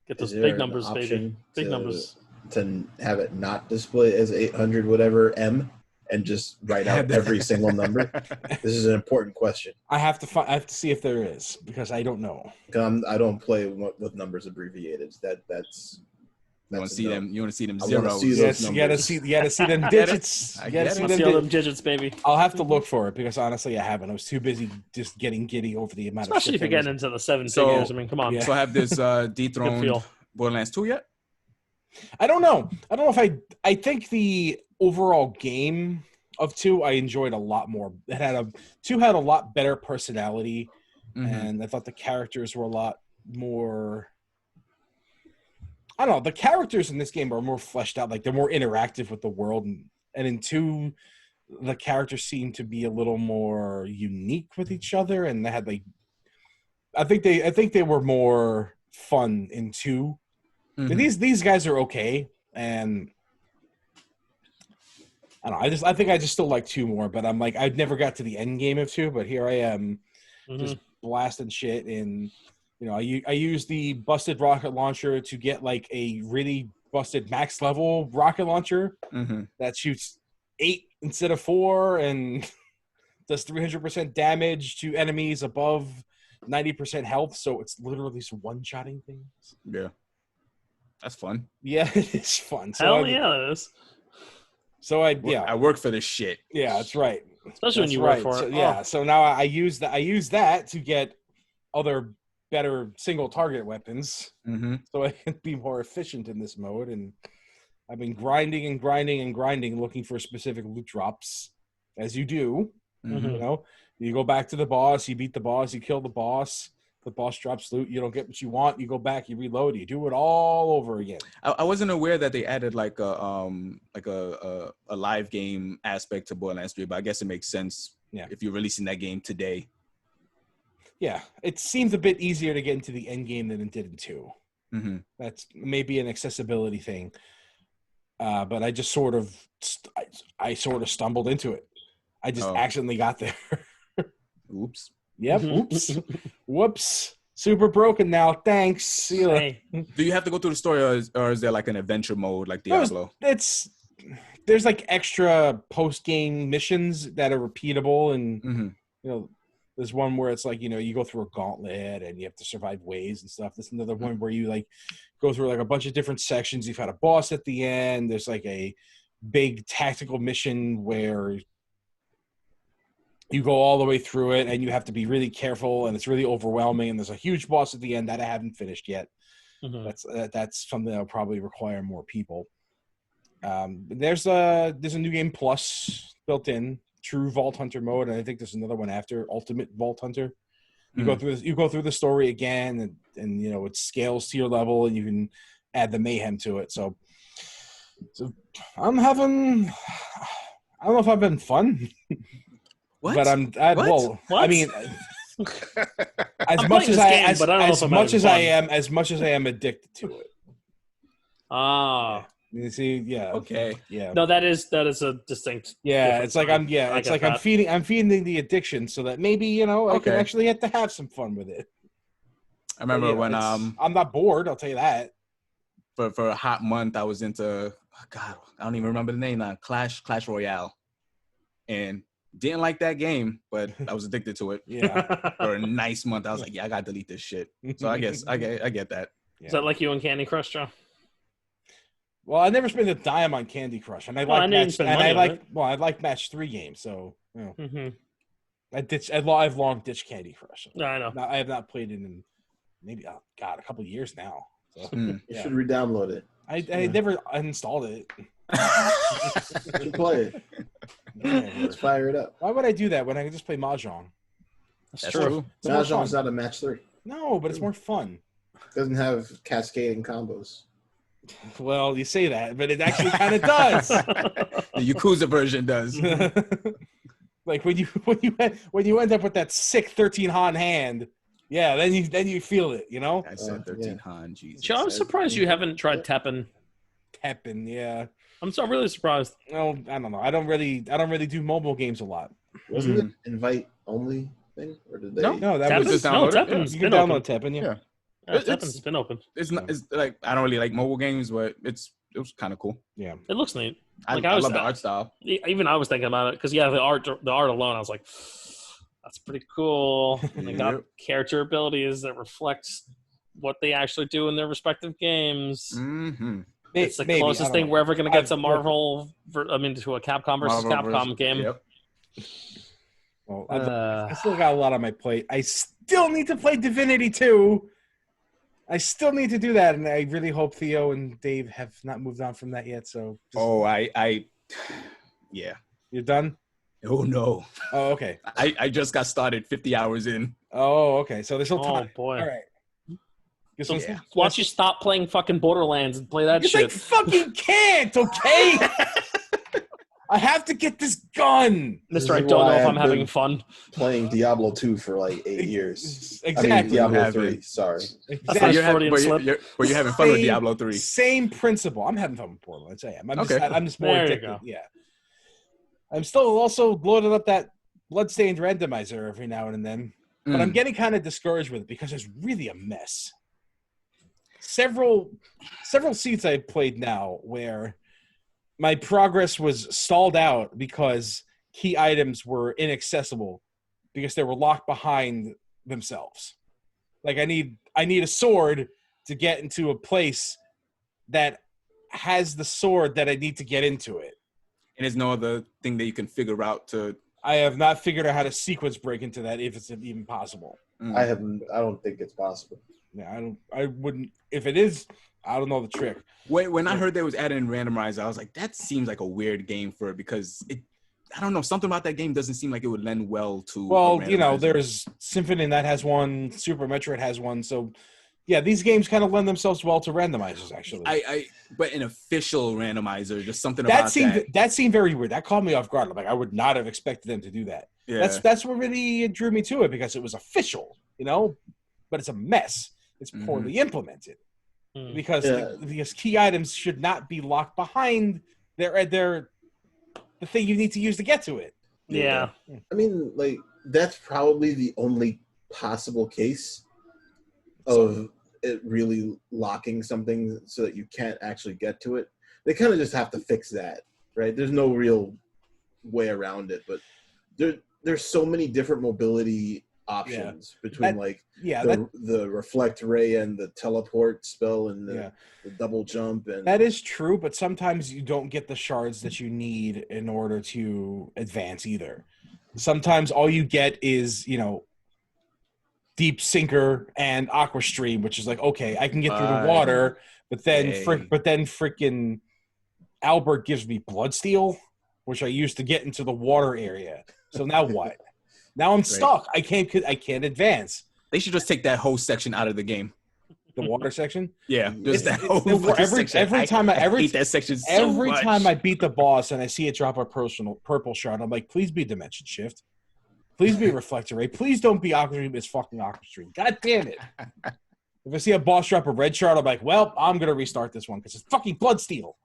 Get those big numbers, baby. Big numbers. To have it not display as 800 whatever M and just write out every single number. This is an important question. I have to see if there is, because I don't know. I don't play with numbers abbreviated. That's You want to see them? You want to see them I wanna zeros? see those Yes, you gotta see them digits. I You get gotta it. see See all them digits, baby. I'll have to look for it, because honestly, I haven't. I was too busy just getting giddy over the amount Especially if of you're getting into the 7 figures. I mean, come on. Yeah. So have this Good dethroned feel. Borderlands 2 yet? I don't know if I think the overall game of 2 I enjoyed a lot more. 2 had a lot better personality, and I thought the characters were a lot more. I don't know. The characters in this game are more fleshed out. Like they're more interactive with the world, and in 2, the characters seem to be a little more unique with each other, and they had like. I think they were more fun in 2. These guys are okay, and I don't know. I think I just still like 2 more, but I'm like I never got to the end game of 2, but here I am, just blasting shit. And you know, I use the busted rocket launcher to get like a really busted max level rocket launcher that shoots 8 instead of 4 and does 300% damage to enemies above 90% health. So it's literally just one-shotting things. Yeah. That's fun. Yeah, it's fun. So Hell yeah, it is. So I work for this shit. Yeah, that's right. Especially when you work for it. So, yeah. So now I use that to get other better single target weapons, so I can be more efficient in this mode. And I've been grinding and grinding and grinding, looking for specific loot drops, as you do. You know, you go back to the boss, you beat the boss, you kill the boss drops loot, you don't get what you want, you go back, you reload, you do it all over again. I wasn't aware that they added like a live game aspect to Borderlands 3, but I guess it makes sense if you're releasing that game today. Yeah, it seems a bit easier to get into the end game than it did in 2. That's maybe an accessibility thing. but I just sort of I sort of stumbled into it. I just accidentally got there. Oops. Yep. Oops. Whoops. Super broken now. Thanks. See you later. Hey, Do you have to go through the story, or is there like an adventure mode like Diablo? There's like extra post game missions that are repeatable, and there's one where it's like you go through a gauntlet and you have to survive waves and stuff. There's another one where you like go through like a bunch of different sections. You've had a boss at the end. There's like a big tactical mission where you go all the way through it and you have to be really careful, and it's really overwhelming, and there's a huge boss at the end that I haven't finished yet. That's something that'll probably require more people. There's a new game plus built in, True Vault Hunter mode, and I think there's another one after, Ultimate Vault Hunter. You go through the story again, and it scales to your level, and you can add the mayhem to it. So I'm having, I don't know if I've been fun. What? But What? I mean, as much as I am addicted to it. Ah. You see, yeah. Okay. Yeah. No, that is a distinct. Yeah, it's like I'm feeding the addiction so that maybe I can actually have to have some fun with it. I remember when I'm not bored. I'll tell you that. For a hot month I was into I don't even remember the name now. Clash Royale, and didn't like that game, but I was addicted to it. Yeah. For a nice month, I was like, yeah, I gotta delete this shit. So I guess I get that. Yeah. Is that like you and Candy Crush, Joe? Well, I never spent a dime on Candy Crush, and I like match 3 games. So I've long ditched Candy Crush. No, I know. I have not played it in maybe a couple years now. So, you should re-download it. I never uninstalled it. You should play it. Let's fire it up. Why would I do that when I can just play Mahjong? That's true. Mahjong's not a match 3. No, but it's more fun. It doesn't have cascading combos. Well, you say that, but it actually kind of does. The Yakuza version does. Like when you end up with that sick 13 Han hand, yeah, then you feel it, I said 13 Han, Jesus. Joe, I'm surprised you haven't tried Teppen. Teppen, yeah. I'm really surprised. No, I don't know. I don't really do mobile games a lot. Wasn't it invite only thing, or did they? No, that Teppen's, was just download it. Teppen's you been can download open. Teppen, yeah. Teppen's been open. It's not. It's like I don't really like mobile games, but it was kind of cool. Yeah, it looks neat. I love the art style. Even I was thinking about it because the art alone, I was like, that's pretty cool. And they got character abilities that reflects what they actually do in their respective games. Mm-hmm. It's the closest thing we're ever going to get to Marvel. To a Capcom versus Capcom game. Yep. Well, I still got a lot on my plate. I still need to play Divinity 2. I still need to do that, and I really hope Theo and Dave have not moved on from that yet. So, yeah. You're done? Oh no. Oh, okay. I just got started 50 hours in. Oh, okay. So there's still time. Oh boy. All right. So why don't you stop playing fucking Borderlands and play that shit? I fucking can't, okay? I have to get this gun. Mister, I don't know if I'm having fun. Playing Diablo 2 for like 8 years. Exactly. I mean, Diablo 3, sorry. Exactly. But you're having fun with Diablo 3. Same principle. I'm having fun with Borderlands. I am. Okay. I'm just more addicted. Yeah. I'm still also loading up that Bloodstained randomizer every now and then. But I'm getting kind of discouraged with it because it's really a mess. Several seats I've played now where my progress was stalled out because key items were inaccessible because they were locked behind themselves. Like I need a sword to get into a place that has the sword that I need to get into it. And there's no other thing that you can figure out to. I have not figured out how to sequence break into that if it's even possible. I don't think it's possible. Yeah, I wouldn't. If it is, I don't know the trick. When I heard they was adding randomizer, I was like, that seems like a weird game for it because I don't know, something about that game doesn't seem like it would lend well to. Well, there's Symphony that has one, Super Metroid has one, so yeah, these games kind of lend themselves well to randomizers. Actually, but an official randomizer, just something about that seemed very weird. That caught me off guard. Like I would not have expected them to do that. Yeah. That's what really drew me to it because it was official, but it's a mess. It's poorly implemented. because key items should not be locked behind their the thing you need to use to get to it. Yeah. I mean, like, that's probably the only possible case of it really locking something so that you can't actually get to it. They kind of just have to fix that, right? There's no real way around it, but there's so many different mobility options between the reflect ray and the teleport spell and the double jump, and that is true, but sometimes you don't get the shards that you need in order to advance either. Sometimes all you get is, deep sinker and aqua stream, which is like, okay, I can get through the water, but then freaking Albert gives me blood steel, which I used to get into the water area. So now what? Now I'm stuck. I can't advance. They should just take that whole section out of the game. The water section? Yeah, just that whole section. Every time I hate that section so much. Every time I beat the boss and I see it drop a purple shard, I'm like, please be dimension shift. Please be reflector ray. Please don't be aqua stream. It's fucking aqua stream. God damn it. If I see a boss drop a red shard, I'm like, well, I'm gonna restart this one because it's fucking blood steel.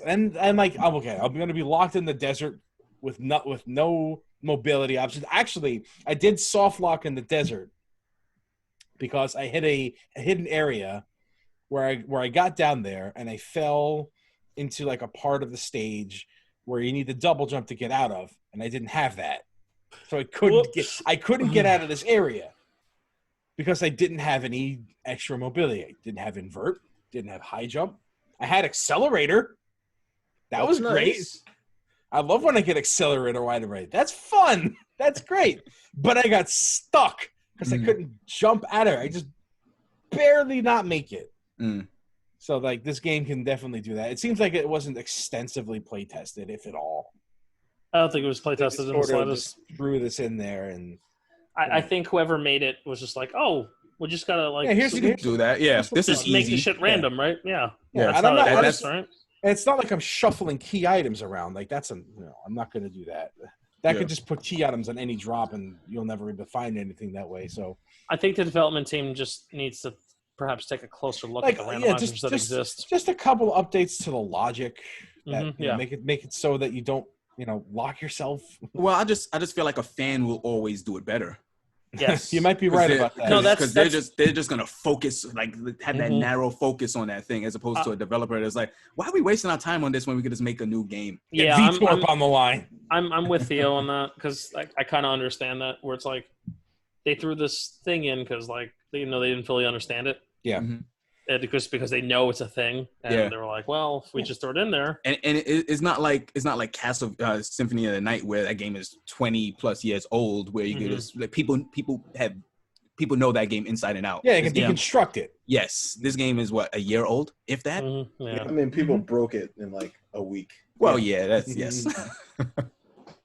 And I'm like, I'm okay. I'm gonna be locked in the desert with no mobility options. Actually, I did soft lock in the desert because I hit a hidden area where I got down there and I fell into like a part of the stage where you need the double jump to get out of, and I didn't have that. So I couldn't get out of this area because I didn't have any extra mobility. I didn't have invert, didn't have high jump. I had accelerator. That was great. Nice. I love when I get accelerator right. That's fun. That's great. But I got stuck because I couldn't jump out of it. I just barely not make it. So, like, this game can definitely do that. It seems like it wasn't extensively play tested, if at all. I don't think it was play tested in the slightest. Threw this in there, and I think whoever made it was just like, oh, we just gotta like do that. Yeah, this is easy. Make the shit random, right? Yeah. That's right. And it's not like I'm shuffling key items around. Like I'm not going to do that. That could just put key items on any drop, and you'll never even find anything that way. So I think the development team just needs to perhaps take a closer look at the randomizers that exist. Just a couple updates to the logic that make it so that you don't lock yourself. Well, I just feel like a fan will always do it better. Yes, you might be right about that. No, because they're just gonna focus, like have that narrow focus on that thing, as opposed to a developer that's like, why are we wasting our time on this when we could just make a new game? Yeah, I'm on the line. I'm with Theo on that because I kind of understand that, where it's like they threw this thing in because like they didn't fully understand it. Yeah. And because they know it's a thing, and they were like, "Well, if we just throw it in there." And it's not like Castle Symphony of the Night, where that game is 20+ years old, where you could just like people know that game inside and out. Yeah, you can deconstruct it. Yes, this game is what, a year old, if that. Yeah. I mean, people broke it in like a week. Well, that's yes,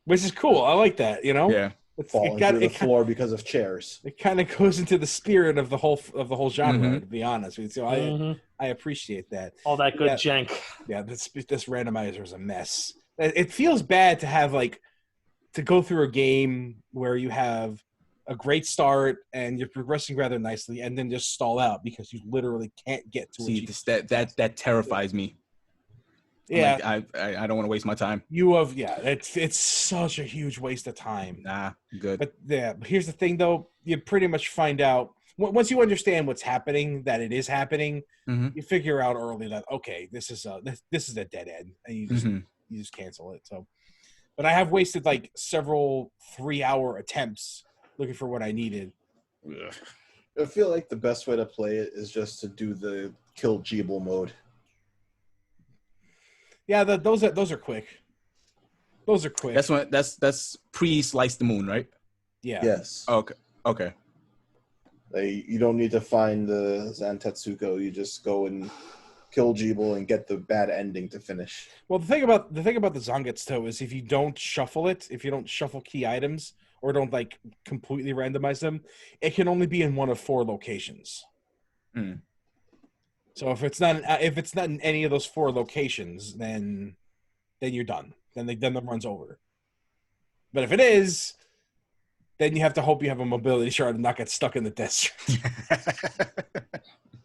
which is cool. I like that. Yeah. Falling through the floor because of chairs. It kind of goes into the spirit of the whole genre, to be honest with you. So I appreciate that. All that good jank. Yeah, this randomizer is a mess. It feels bad to have to go through a game where you have a great start and you're progressing rather nicely, and then just stall out because you literally can't get to it. That terrifies me. Yeah, like, I don't want to waste my time. It's such a huge waste of time. Nah, good. But here's the thing, though. You pretty much find out once you understand what's happening, that it is happening. You figure out early that this is a dead end, and you just cancel it. So, but I have wasted like several 3-hour attempts looking for what I needed. I feel like the best way to play it is just to do the kill Jeeble mode. Yeah, those are quick. Those are quick. That's pre-Slice the Moon, right? Yeah. Yes. Okay. You don't need to find the Zantetsuko. You just go and kill Jeeble and get the bad ending to finish. Well, the thing about the Zangetsu is if you don't shuffle key items or don't like completely randomize them, it can only be in one of 4 locations. So if it's not in any of those 4 locations, then you're done. Then the runs over. But if it is, then you have to hope you have a mobility shard and not get stuck in the death.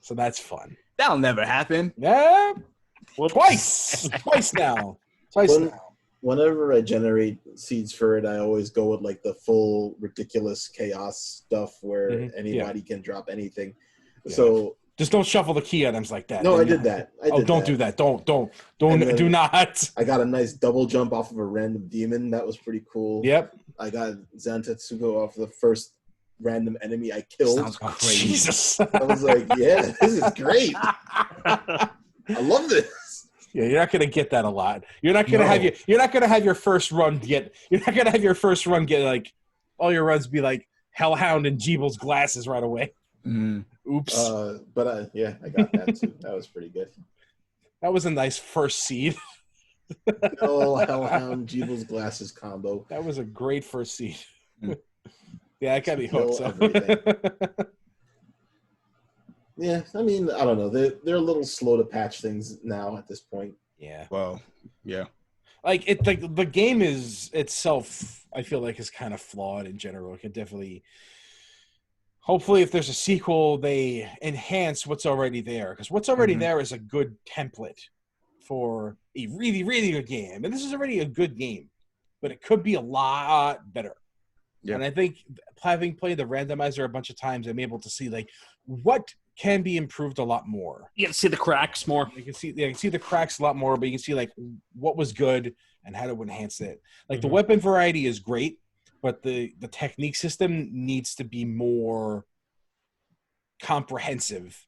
So that's fun. That'll never happen. Yeah, Whoops. twice now. Whenever I generate seeds for it, I always go with like the full ridiculous chaos stuff where anybody can drop anything. Yeah. So just don't shuffle the key items like that. No, I did that. Don't do that. Don't do not. I got a nice double jump off of a random demon. That was pretty cool. Yep. I got Zantetsuko off the first random enemy I killed. Sounds crazy. Jesus. I was like, yeah, this is great. I love this. Yeah, you're not gonna get that a lot. You're not gonna have your first run get. You're not gonna have your first run get like all your runs be like Hellhound and Jeebel's glasses right away. Oops. I got that too. That was pretty good. That was a nice first seed. Oh, Hellhound Jeebel's glasses combo. That was a great first seed. Yeah, it got me hooked. So. Yeah, I mean, I don't know. They're a little slow to patch things now at this point. Yeah. Well, yeah. Like the game is itself, I feel like, is kind of flawed in general. It could definitely. Hopefully, if there's a sequel, they enhance what's already there, because what's already there is a good template for a really, really good game. And this is already a good game, but it could be a lot better. Yeah. And I think having played the randomizer a bunch of times, I'm able to see like what can be improved a lot more. You can see the cracks more. You can see the cracks a lot more, but you can see like what was good and how to enhance it. Like the weapon variety is great, but the technique system needs to be more comprehensive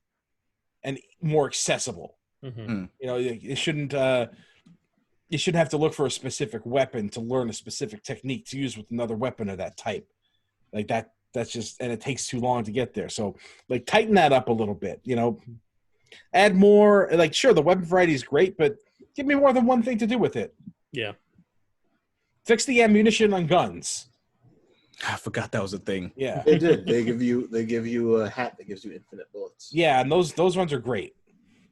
and more accessible. You know, it shouldn't you shouldn't have to look for a specific weapon to learn a specific technique to use with another weapon of that type. Like that's just, and it takes too long to get there. So like tighten that up a little bit, you know, add more, like sure, the weapon variety is great, but give me more than one thing to do with it. Yeah. Fix the ammunition on guns. I forgot that was a thing. Yeah. They did. They give you a hat that gives you infinite bullets. Yeah, and those ones are great.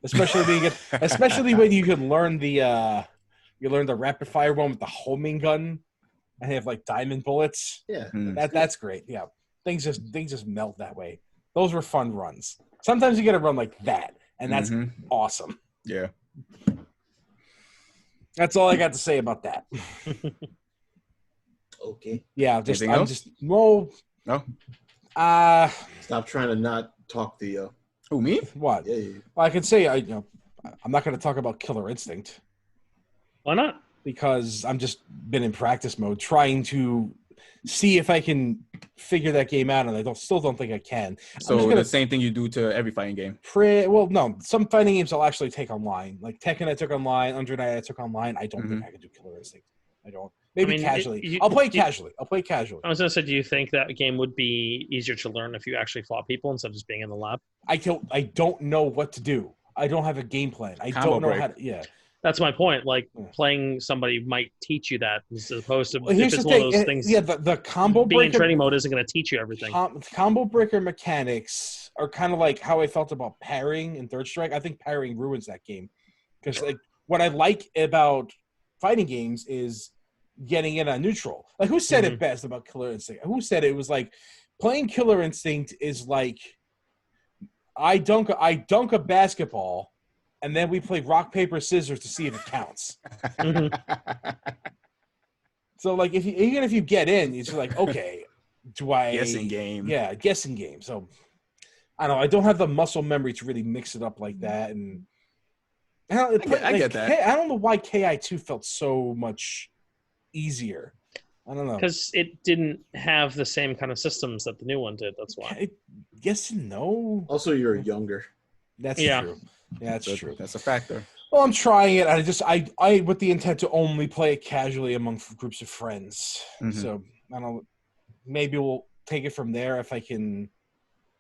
Especially when you can learn the rapid fire one with the homing gun and have like diamond bullets. Yeah. That's great. Yeah. Things just melt that way. Those were fun runs. Sometimes you get a run like that, and that's awesome. Yeah. That's all I got to say about that. Okay. Yeah, No. Stop trying to not talk, Theo. Who, me? What? Yeah. Well, I can say I'm not going to talk about Killer Instinct. Why not? Because I'm just been in practice mode trying to see if I can figure that game out, and I still don't think I can. So the same thing you do to every fighting game. Well, no. Some fighting games I'll actually take online. Like Tekken I took online, Under Night I took online. I don't think I can do Killer Instinct. I don't. Maybe casually. I'll play casually. I was going to say, do you think that game would be easier to learn if you actually fought people instead of just being in the lab? I don't know what to do. I don't have a game plan. I don't know how to. Yeah. That's my point. Like playing somebody might teach you that as opposed to if it's one of those things. Yeah, the combo being breaker, in training mode isn't going to teach you everything. Combo breaker mechanics are kind of like how I felt about parrying in Third Strike. I think parrying ruins that game because like what I like about fighting games is getting in on neutral. Like who said it best about Killer Instinct? Who said it was like playing Killer Instinct is like I dunk a basketball. And then we play rock, paper, scissors to see if it counts. So, like, even if you get in, it's like, okay, do I... Guessing game. Yeah, guessing game. So, I don't know. I don't have the muscle memory to really mix it up like that. And I get that. I don't know why KI2 felt so much easier. I don't know. Because it didn't have the same kind of systems that the new one did. That's why. Yes and no. Also, you're younger. That's true. Yeah, that's true. That's a factor. Well, I'm trying it. I with the intent to only play it casually among groups of friends. So I don't. Maybe we'll take it from there if I can.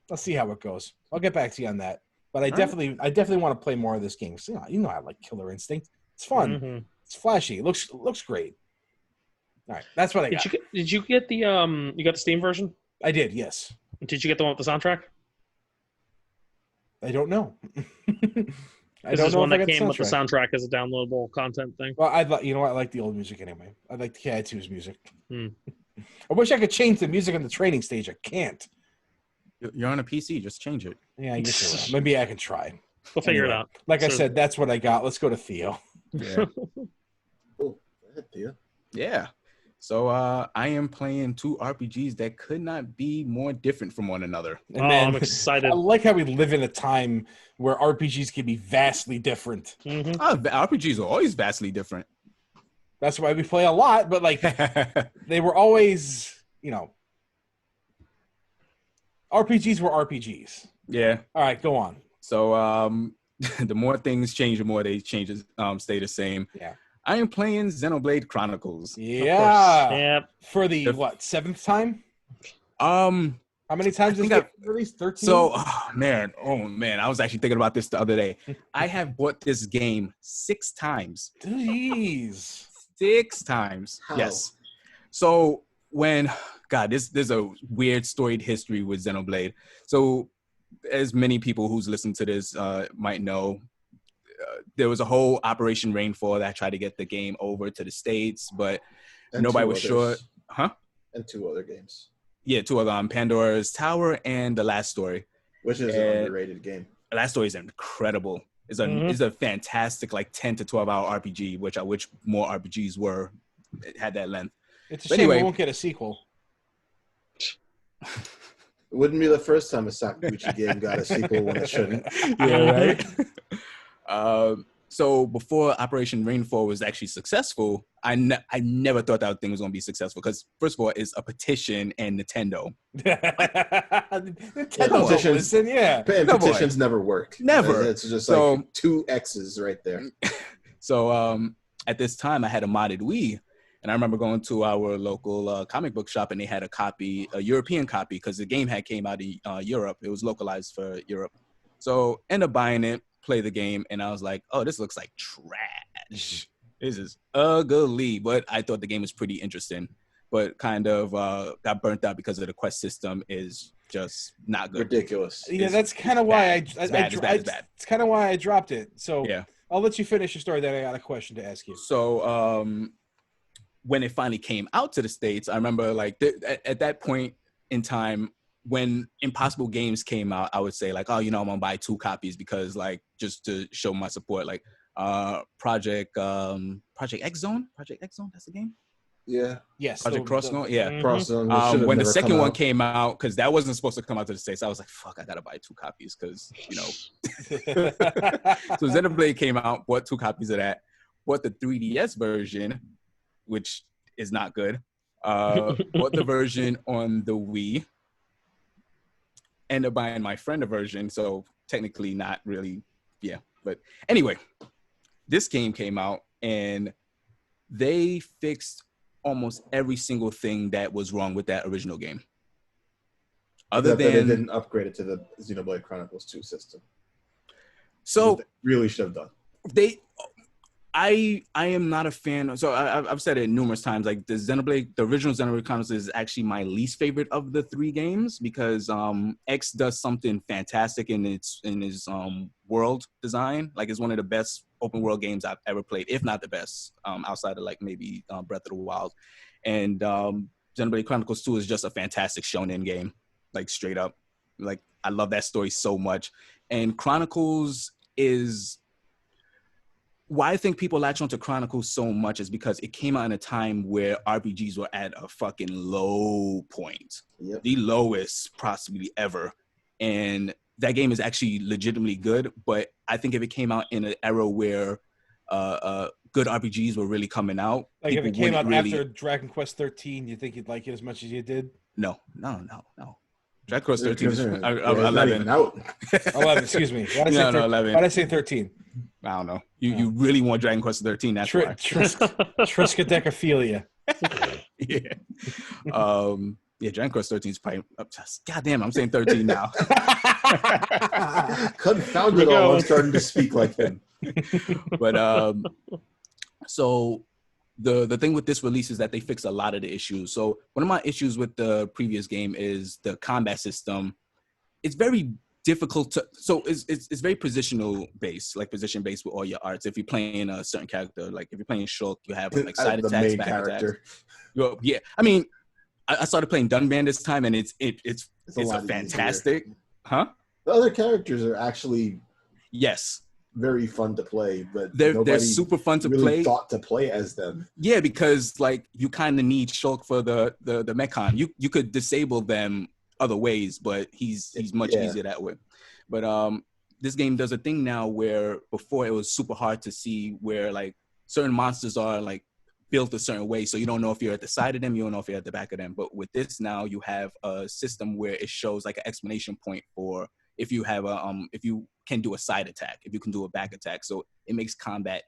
Let's see how it goes. I'll get back to you on that. But I definitely want to play more of this game. So, you know, I like Killer Instinct. It's fun. It's flashy. It looks great. All right, that's what I got. Did you get the you got the Steam version? I did. Yes. Did you get the one with the soundtrack? I don't know. I don't know one that came with the soundtrack as a downloadable content thing. Well, I like the old music anyway. I like the KI2's music. I wish I could change the music on the training stage. I can't. You're on a PC. Just change it. Yeah, I guess you're right. Maybe I can try. We'll figure it out. Like I said, that's what I got. Let's go to Theo. Yeah. Oh, go ahead, Thea. Yeah. So I am playing two RPGs that could not be more different from one another. And I'm excited. I like how we live in a time where RPGs can be vastly different. RPGs are always vastly different. That's why we play a lot, but like they were always, RPGs were RPGs. Yeah. All right, go on. So the more things change, the more they stay the same. Yeah. I am playing Xenoblade Chronicles. Yeah. Yep. For the seventh time? How many times I has think it released? 13? So, oh man, I was actually thinking about this the other day. I have bought this game 6 times. Jeez. 6 times. How? Yes. So there's a weird storied history with Xenoblade. So as many people who's listened to this might know, there was a whole Operation Rainfall that tried to get the game over to the States, but nobody was sure. Huh? And 2 other games. Yeah, 2 of them, Pandora's Tower and The Last Story. Which is an underrated game. The Last Story is incredible. It's a fantastic 10 to 12 hour RPG, which I wish more RPGs had that length. It's a shame we won't get a sequel. It wouldn't be the first time a Sakaguchi game got a sequel when it shouldn't. Yeah, right? So before Operation Rainfall was actually successful, I never thought that thing was going to be successful because, first of all, it's a petition and Nintendo. Petitions never work. Never. It's just like 2 X's right there. So at this time, I had a modded Wii. And I remember going to our local comic book shop, and they had a European copy, because the game came out in Europe. It was localized for Europe. So ended up buying it, play the game, and I was like, oh, this looks like trash. This is ugly. But I thought the game was pretty interesting. But kind of got burnt out because of the quest system is just not good. Ridiculous. Yeah, that's kind of why it's bad. It's kind of why I dropped it. So yeah. I'll let you finish your story, then I got a question to ask you. So when it finally came out to the States, I remember at that point in time when Impossible Games came out, I would say I'm gonna buy 2 copies because just to show my support. Project X Zone, that's the game. Yeah. Yes. Project Cross Zone. Yeah. Cross Zone. When the second one came out, because that wasn't supposed to come out to the States, I was like, fuck, I gotta buy 2 copies because So Xenoblade came out, bought 2 copies of that, bought the 3DS version, which is not good. Bought the version on the Wii. Ended up buying my friend a version, so technically not really, yeah. But anyway, this game came out, and they fixed almost every single thing that was wrong with that original game. Other than they didn't upgrade it to the Xenoblade Chronicles 2 system. So they really should have done. I am not a fan. So I've said it numerous times. The original Xenoblade Chronicles is actually my least favorite of the 3 games because X does something fantastic in his world design. It's one of the best open world games I've ever played, if not the best, outside of maybe Breath of the Wild. And Xenoblade Chronicles 2 is just a fantastic shonen game, straight up. I love that story so much. And Chronicles is. Why I think people latch onto Chronicles so much is because it came out in a time where RPGs were at a fucking low point. Yep. The lowest possibly ever. And that game is actually legitimately good, but I think if it came out in an era where good RPGs were really coming out. If it came out after Dragon Quest 13, you think you'd like it as much as you did? No. Dragon Quest 13 is 11. Not even out. 11, excuse me. Why did I say 13? I don't know. You really want Dragon Quest 13? That's why. Triskaidekaphilia. Yeah. Yeah, Dragon Quest 13 is probably up to. Goddamn, I'm saying 13 now. Confound it all! I'm starting to speak like him. But so the thing with this release is that they fix a lot of the issues. So one of my issues with the previous game is the combat system. It's very difficult to. So it's very positional based, position based with all your arts. If you're playing a certain character, if you're playing Shulk, you have side attacks, back attacks. Yeah, I mean. I started playing Dunban this time, and it's a a lot fantastic, easier. huh? The other characters are actually Yes, very fun to play, but they're super fun to really play. thought to play as them. Yeah, because like you kind of need Shulk for the Mechon. You could disable them other ways, but he's much easier that way. But this game does a thing now where before it was super hard to see where like certain monsters are like built a certain way, so you don't know if you're at the side of them, you don't know if you're at the back of them. But with this now, you have a system where it shows like an explanation point for if you have if you can do a side attack, if you can do a back attack. So it makes combat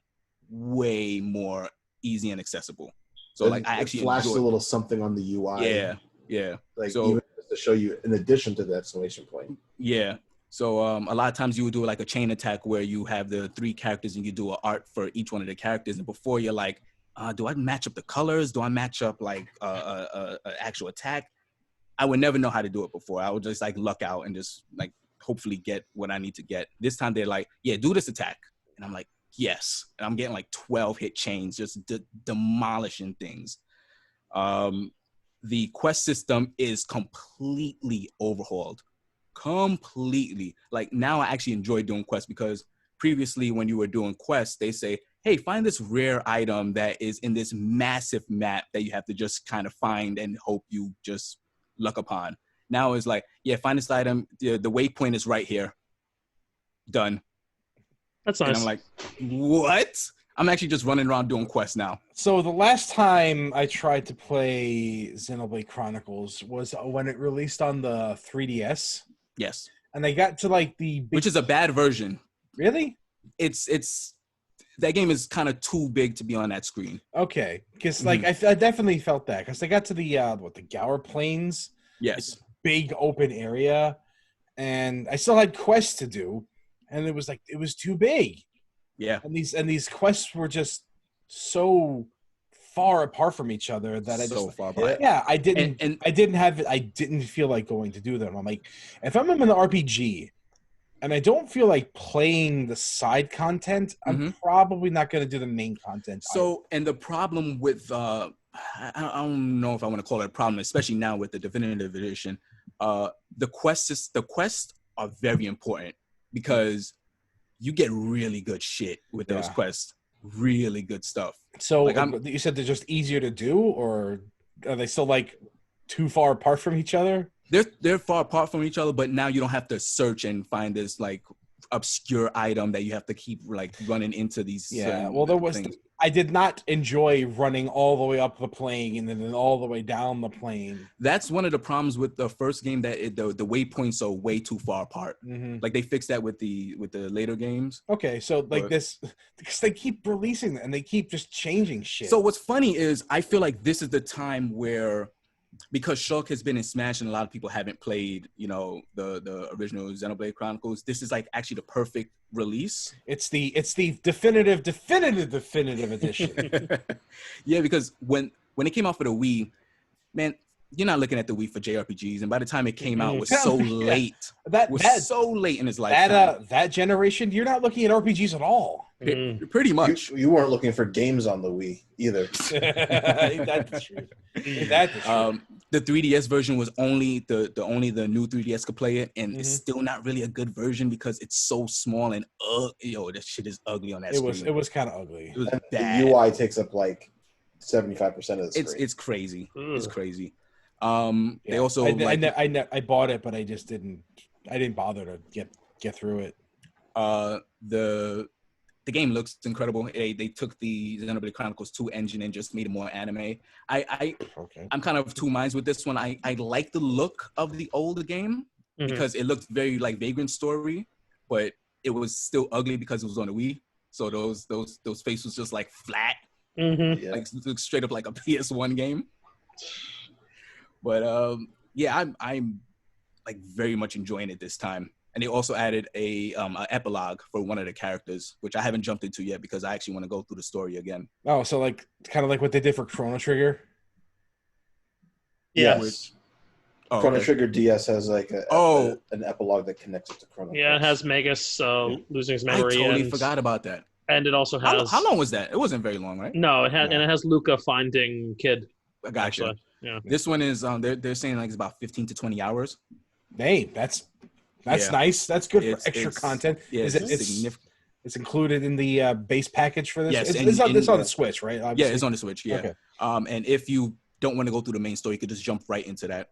way more easy and accessible. So like I actually flashed enjoyed a little something on the UI. Yeah. Like so, even to show you in addition to the exclamation point. Yeah. So a lot of times you would do like a chain attack where you have the 3 characters and you do an art for each one of the characters. And before you're like, do I match up the colors? Do I match up like actual attack? I would never know how to do it before. I would just like luck out and just like hopefully get what I need to get. This time they're like, yeah, do this attack. And I'm like, yes. And I'm getting like 12 hit chains, just demolishing things. The quest system is completely overhauled. Completely. Like now I actually enjoy doing quests because previously when you were doing quests, they say, hey, find this rare item that is in this massive map that you have to just kind of find and hope you just luck upon. Now it's like, yeah, find this item. The waypoint is right here. Done. That's nice. And I'm like, what? I'm actually just running around doing quests now. So the last time I tried to play Xenoblade Chronicles was when it released on the 3DS. Yes. And I got to like the big... Which is a bad version. Really? It's that game is kind of too big to be on that screen. Okay, because like I definitely felt that because I got to the the Gower Plains. Yes. Big open area, and I still had quests to do, and it was too big. Yeah. And these quests were just so far apart from each other that I just far apart. Yeah, I didn't feel like going to do them. I'm like, if I'm in an RPG and I don't feel like playing the side content, I'm probably not going to do the main content. So, and the problem with I don't know if I want to call it a problem, especially now with the definitive edition. The quests are very important because you get really good shit with those quests. Really good stuff. So like you said they're just easier to do, or are they still like too far apart from each other? They're far apart from each other, but now you don't have to search and find this like obscure item that you have to keep like running into these. Well, there was. I did not enjoy running all the way up the plane and then all the way down the plane. That's one of the problems with the first game, that the waypoints are way too far apart. Like they fixed that with the later games. Okay, so like this, because they keep releasing it and they keep just changing shit. So what's funny is I feel like this is the time where, because Shulk has been in Smash and a lot of people haven't played, the original Xenoblade Chronicles, this is like actually the perfect release. It's the definitive edition. Yeah, because when it came out for the Wii, man, you're not looking at the Wii for JRPGs, and by the time it came out, it was so late. That was so late in his life. That generation, you're not looking at RPGs at all. Pretty much. You weren't looking for games on the Wii either. That's true. That's true. The 3DS version was only the new 3DS could play it, and it's still not really a good version because it's so small and that shit is ugly on that screen. It was kind of ugly. It was bad. The UI takes up like 75% of the screen. It's crazy. It's crazy. They also I bought it, but I just didn't bother to get through it. The game looks incredible. They took the Xenoblade Chronicles 2 engine and just made it more anime. I'm kind of two minds with this one. I like the look of the older game because it looked very like Vagrant Story, but it was still ugly because it was on the Wii. So those faces was just like flat, like looked straight up like a PS1 game. But I'm like very much enjoying it this time. And they also added a epilogue for one of the characters, which I haven't jumped into yet because I actually want to go through the story again. Oh, so like kind of like what they did for Chrono Trigger? Yes. Chrono Trigger DS has like an epilogue that connects it to Chrono Trigger. Yeah, it has Magus losing his memory. I totally forgot about that. And it also has... How long was that? It wasn't very long, right? No, it has, and it has Luca finding Kid. I gotcha. Yeah. This one is they're saying like it's about 15 to 20 hours. Hey, that's Yeah. nice. That's good for It's- extra it's- content. Yeah, Is it's it? significant. It's included in the base package for this. Yes, It's on the Switch, right? Yeah, Obviously. it's on the Switch. Yeah. Okay. And if you don't want to go through the main story, you could just jump right into that,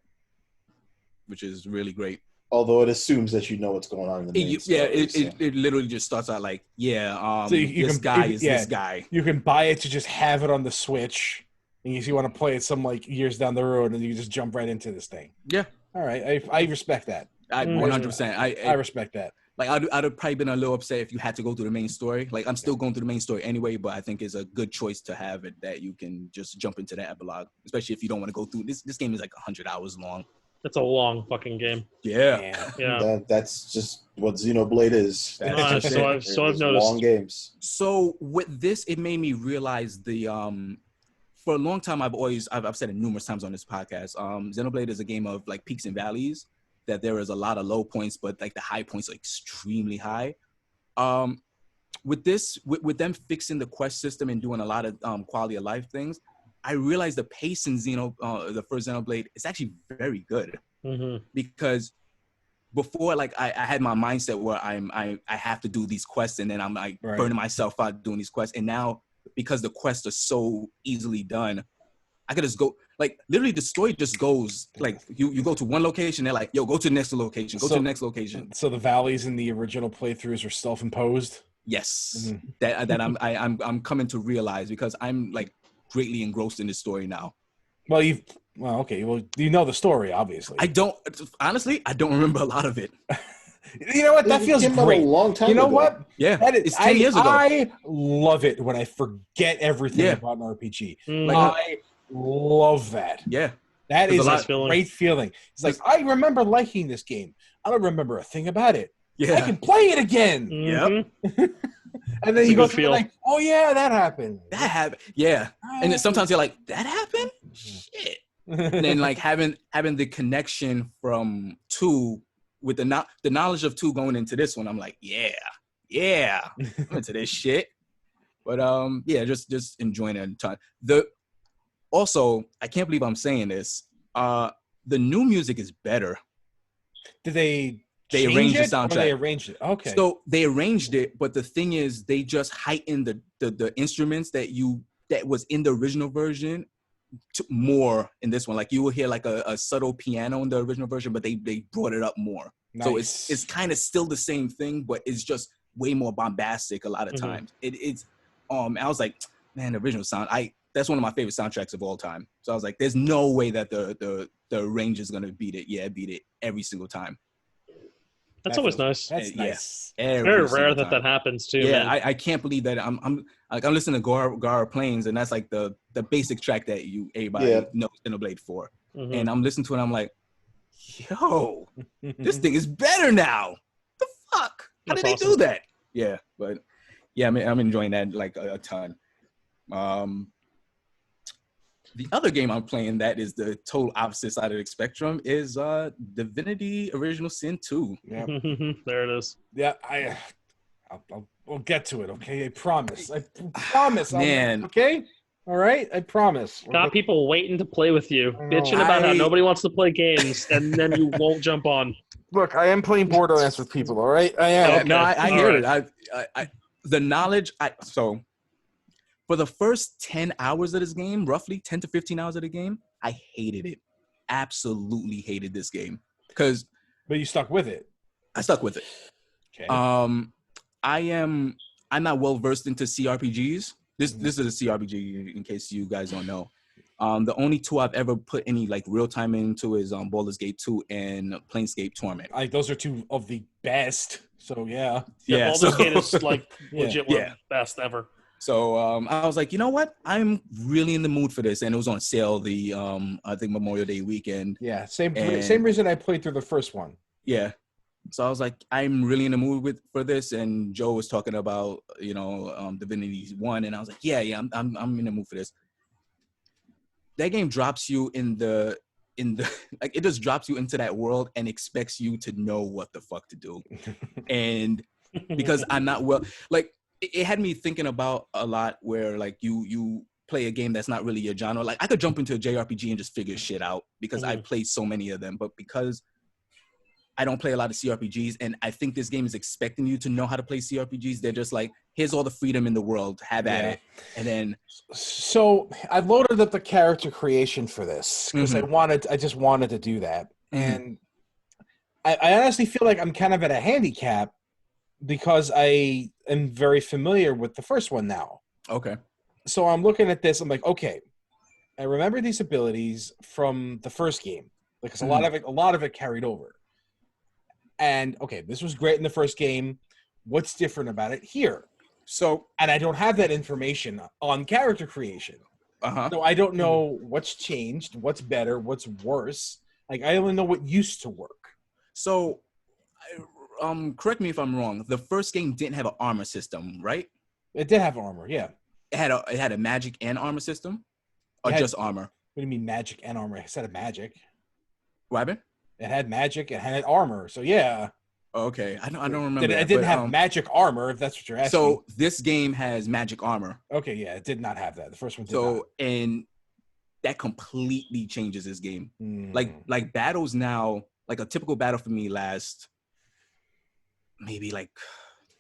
which is really great. Although it assumes that you know what's going on in the main story. It literally just starts out like, So this guy. You can buy it to just have it on the Switch, and if you want to play it some like years down the road, and you just jump right into this thing. Yeah. All right, I respect that. 100%. I respect that. Like I'd have probably been a little upset if you had to go through the main story. Like I'm still going through the main story anyway, but I think it's a good choice to have it that you can just jump into the epilogue, especially if you don't want to go through this. This game is like 100 hours long. It's a long fucking game. Yeah. That's just what Xenoblade is. So I've noticed. Long games. So with this, it made me realize for a long time I've said it numerous times on this podcast. Xenoblade is a game of like peaks and valleys. That there is a lot of low points, but like the high points are extremely high. With this, with them fixing the quest system and doing a lot of quality of life things, I realized the pace in the first Xenoblade is actually very good. Mm-hmm. Because before, like I had my mindset where I have to do these quests, and then I'm like burning myself out doing these quests, and now because the quests are so easily done, I could just go. Like literally, the story just goes like you go to one location, they're like, "Yo, go to the next location. Go to the next location." So the valleys in the original playthroughs are self-imposed. Yes, that I'm coming to realize because I'm like greatly engrossed in this story now. Well, you know the story, obviously. I don't remember a lot of it. You know what? That feels great. A long time you know ago. what? Yeah, that is, it's 10 years ago. I love it when I forget everything about an RPG. Mm. I love that. Yeah. That is a feeling. great feeling. It's like, I remember liking this game. I don't remember a thing about it. Yeah. I can play it again. Mm-hmm. Yep. And then you go through like, oh yeah, that happened. That happened. Yeah. And then sometimes you're like, that happened? Shit. And then like having the connection from 2 with the knowledge of 2 going into this one, I'm like, yeah, I'm into this shit. But just enjoying it a ton. Also, I can't believe I'm saying this. The new music is better. Did they arranged the soundtrack? They arranged it. Okay. So they arranged it, but the thing is, they just heightened the instruments that was in the original version more in this one. Like you will hear like a subtle piano in the original version, but they brought it up more. Nice. So it's kind of still the same thing, but it's just way more bombastic a lot of times. It's I was like, man, the original sound. That's one of my favorite soundtracks of all time. So I was like, there's no way that the range is gonna beat it. Yeah, beat it every single time. That's always nice. That's nice. Very rare that happens too. Yeah, man. I can't believe that I'm listening to Gara Plains, and that's like the basic track that everybody knows Xenoblade for. Mm-hmm. And I'm listening to it, and I'm like, yo, this thing is better now. The fuck? How did they do that? Yeah, but yeah, I'm enjoying that like a ton. The other game I'm playing that is the total opposite side of the spectrum is Divinity Original Sin 2. Yeah. There it is. Yeah, we'll get to it, okay? I promise. Man. Okay? All right? I promise. Got people waiting to play with you, bitching about how nobody wants to play games, and then you won't jump on. Look, I am playing Borderlands with people, all right? I am. Okay. No, I hear Right. it. The knowledge, so for the first 10 hours of this game, roughly 10 to 15 hours of the game, I hated it. Absolutely hated this game. But you stuck with it. I stuck with it. Okay. I'm not well versed into CRPGs. This is a CRPG in case you guys don't know. The only 2 I've ever put any like real time into is Baldur's Gate 2 and Planescape Torment. Those are 2 of the best. So yeah. Baldur's Gate is like legit one of the best ever. So I was like, you know what? I'm really in the mood for this, and it was on sale the I think Memorial Day weekend. Yeah, same reason I played through the first one. Yeah. So I was like, I'm really in the mood for this, and Joe was talking about Divinity 1, and I was like, yeah, I'm in the mood for this. That game drops you in the like it just drops you into that world and expects you to know what the fuck to do, and because I'm not well, like it had me thinking about a lot where like you play a game that's not really your genre. Like I could jump into a JRPG and just figure shit out because I played so many of them. But because I don't play a lot of CRPGs, and I think this game is expecting you to know how to play CRPGs, they're just like, here's all the freedom in the world, have at it. And then so I loaded up the character creation for this because I just wanted to do that. And I honestly feel like I'm kind of at a handicap because I am very familiar with the first one now. Okay. So I'm looking at this, I'm like, okay, I remember these abilities from the first game because a lot of it carried over. And okay, this was great in the first game. What's different about it here? So, and I don't have that information on character creation. So I don't know what's changed, what's better, what's worse. Like I only know what used to work. So, correct me if I'm wrong. The first game didn't have an armor system, right? It did have armor, yeah. It had a magic and armor system, or just armor? What do you mean magic and armor? It said a magic. What happened? It had magic. It had armor. So yeah. Okay, I don't remember. It didn't have magic armor, if that's what you're asking. So this game has magic armor. Okay, yeah, it did not have that. The first one did not. And that completely changes this game. Like battles now, like a typical battle for me lasts maybe like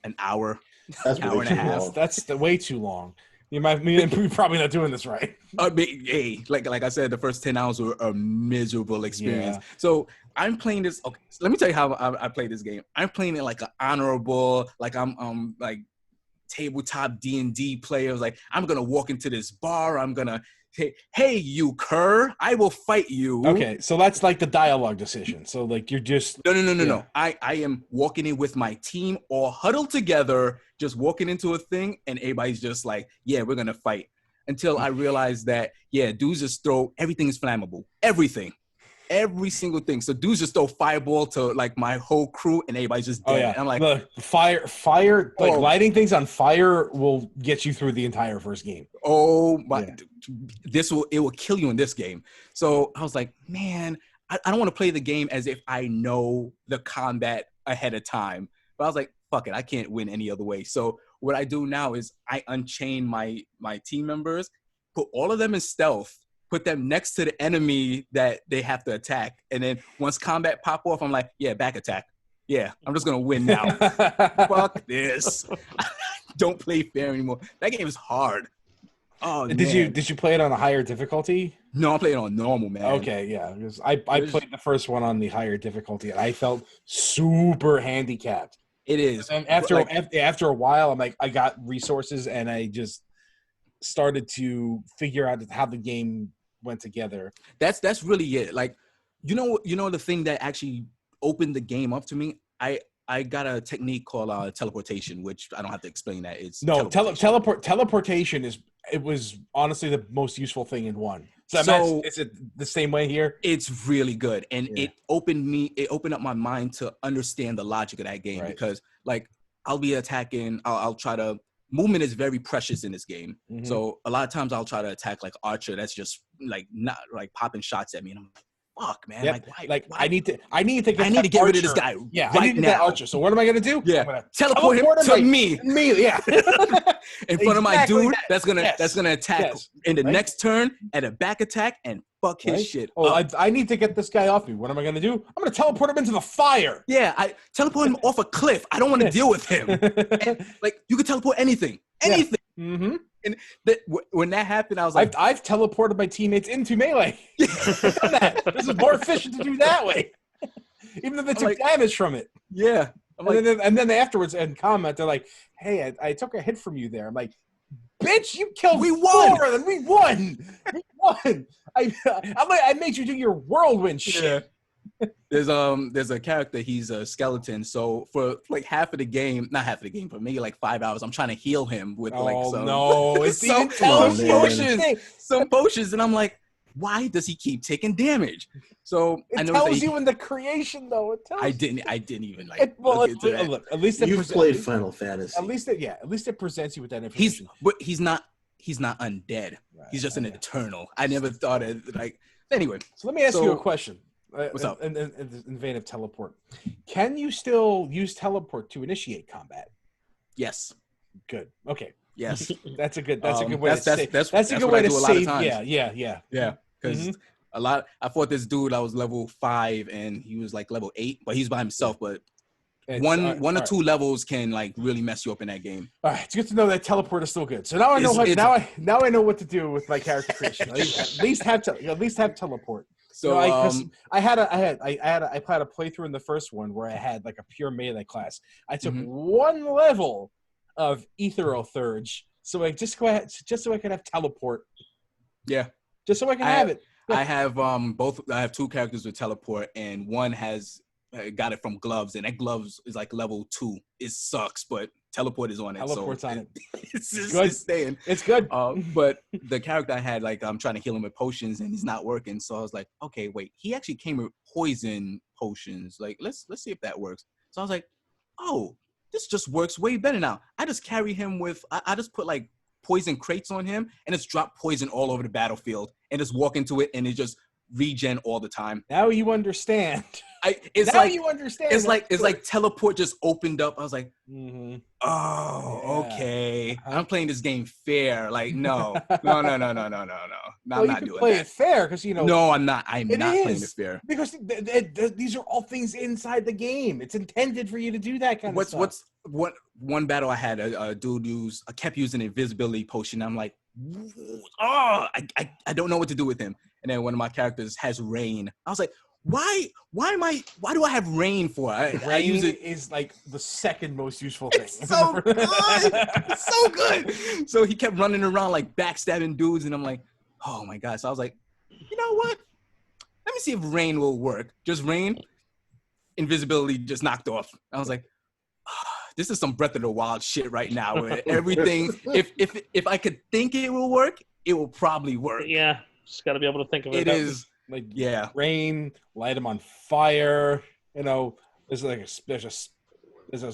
an hour, That's an hour and a half. That's way too long. You're probably not doing this right. Hey, like I said, the first 10 hours were a miserable experience. Yeah. So I'm playing this. Okay, so let me tell you how I play this game. I'm playing it like an honorable, like I'm like tabletop D&D players. Like I'm gonna walk into this bar. I'm gonna hey you cur, I will fight you. Okay, so that's like the dialogue decision. So like you're just no. I am walking in with my team all huddled together, just walking into a thing, and everybody's just like, yeah, we're gonna fight. Until I realized that, yeah, dudes just throw everything is flammable. Every single thing. So dudes just throw fireball to like my whole crew, and everybody's just dead. And I'm like, the fire, like lighting things on fire will get you through the entire first game. Oh my, it will kill you in this game. So I was like, man, I don't want to play the game as if I know the combat ahead of time. But I was like, fuck it, I can't win any other way. So what I do now is I unchain my team members, put all of them in stealth, put them next to the enemy that they have to attack. And then once combat pop off, I'm like, yeah, back attack. Yeah, I'm just going to win now. Fuck this. Don't play fair anymore. That game is hard. Oh, did you play it on a higher difficulty? No, I'm playing on normal, man. Okay, yeah. Because I played the first one on the higher difficulty, and I felt super handicapped. It is. And after a while, I'm like, I got resources, and I just started to figure out how the game went together. That's really it. Like, you know the thing that actually opened the game up to me. I got a technique called teleportation, which I don't have to explain that. It's teleportation was honestly the most useful thing in one. So is it the same way here? It's really good, and it opened up my mind to understand the logic of that game, because like I'll be attacking, I'll try to. Movement is very precious in this game. So a lot of times I'll try to attack like Archer. That's just like not like popping shots at me. And I'm like, fuck, man. Yep. Why? I need to get rid of this guy. Yeah, right I need to now. get Archer. So what am I gonna do? Yeah, I'm gonna teleport him to me. Yeah. In front of my dude, that's gonna attack in the next turn and a back attack and fuck his shit. I need to get this guy off me. What am I gonna do? I'm gonna teleport him into the fire. Yeah, I teleport him off a cliff. I don't want to deal with him. And, like you could teleport anything. Mm-hmm. And when that happened, I was like, I've teleported my teammates into melee. This is more efficient to do that way, even though they took damage from it. Yeah. And then afterwards in comment, they're like, "Hey, I took a hit from you there." I'm like, "Bitch, you killed we won. We won. We won. I made you do your whirlwind shit." There's a character, he's a skeleton, so for like half of the game, not half of the game, but maybe like 5 hours, I'm trying to heal him with some potions, and I'm like, why does he keep taking damage? So it tells you in the creation, though. I didn't even like look into that. Look, at least you've played Final Fantasy. At least it presents you with that information. He's not undead. Right, he's just an eternal. I never thought it like. Anyway, so let me ask you a question. What's up? In vein of teleport, can you still use teleport to initiate combat? Yes. Good. Okay. Yes. That's a good way that's, to that's, say. that's, That's a that's good what way I to do a lot of save. times. Yeah. Because I fought this dude. I was level 5, and he was like level 8, but he's by himself. But one or two levels can like really mess you up in that game. All right, it's good to know that teleport is still good. So now I know now I know what to do with my character creation. At least have teleport. So I had a playthrough in the first one where I had like a pure melee class. I took one level of ethereal thurge, so I just so I could have teleport. Yeah, just so I can have it. Yeah. I have both. I have 2 characters with teleport, and one has got it from gloves, and that gloves is like level 2. It sucks, but teleport is on it. Teleport's on it. It's good. It's staying. It's good. But the character I had, like, I'm trying to heal him with potions, and he's not working. So I was like, okay, wait. He actually came with poison potions. Like, let's see if that works. So I was like, oh, this just works way better now. I just carry him with. I just put like poison crates on him, and it's drop poison all over the battlefield, and just walk into it, and it just regen all the time. Now you understand. It's like teleport just opened up. I was like, oh, okay. I'm playing this game fair. Like, no. I'm not doing play that. it fair because No, I'm not. I'm not playing it fair because these are all things inside the game. It's intended for you to do that kind of stuff. One battle I had a dude kept using an invisibility potion. I'm like, I don't know what to do with him. And then one of my characters has rain. I was like, why do I have rain for? I use it is like the second most useful thing. It's so good. It's so good. So he kept running around like backstabbing dudes, and I'm like, oh my god. So I was like, you know what? Let me see if rain will work. Just rain, invisibility just knocked off. I was like, this is some Breath of the Wild shit right now. Where everything, if I could think it will work, it will probably work. Yeah, just got to be able to think of it. It is. Like rain, light them on fire. There's a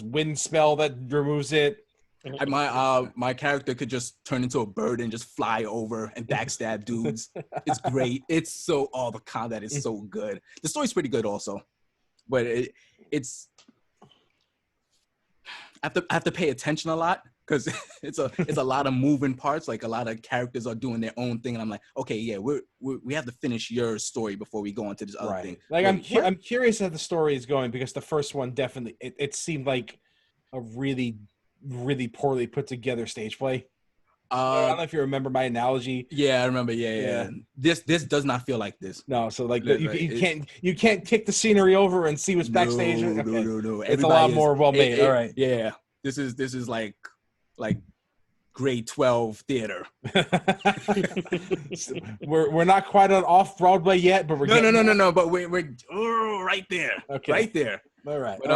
wind spell that removes it. My character could just turn into a bird and just fly over and backstab dudes. It's great. The combat is so good. The story's pretty good also, but it's I have to pay attention a lot. Because it's a lot of moving parts, like a lot of characters are doing their own thing, and I'm like, okay, yeah, we have to finish your story before we go on to this other thing. Like I'm curious how the story is going because the first one definitely it seemed like a really, really poorly put together stage play. I don't know if you remember my analogy. Yeah, I remember. Yeah. This does not feel like this. No, so like you can't kick the scenery over and see what's backstage. No. It's a lot more well made. All right. Yeah. This is like grade 12 theater. we're not quite on off Broadway yet, but we're no. But we're right there. Okay, right there. All right. But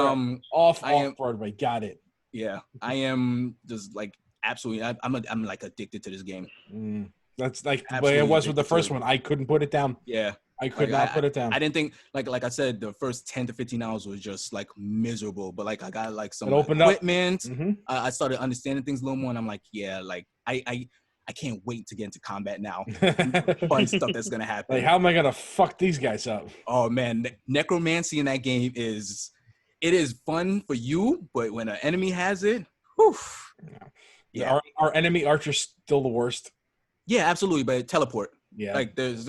off Broadway. Got it. Yeah, I am just like absolutely. I'm like addicted to this game. That's like the way it was with the first one. I couldn't put it down. Yeah. I could not put it down. I didn't think like I said, the first 10 to 15 hours was just like miserable. But like I got like some equipment. I started understanding things a little more, and I'm like, yeah, like I can't wait to get into combat now. Fun stuff that's gonna happen. Like, how am I gonna fuck these guys up? Oh man, necromancy in that game is fun for you, but when an enemy has it, whew. Yeah. Our enemy archers still the worst. Yeah, absolutely, but teleport. Yeah. Like there's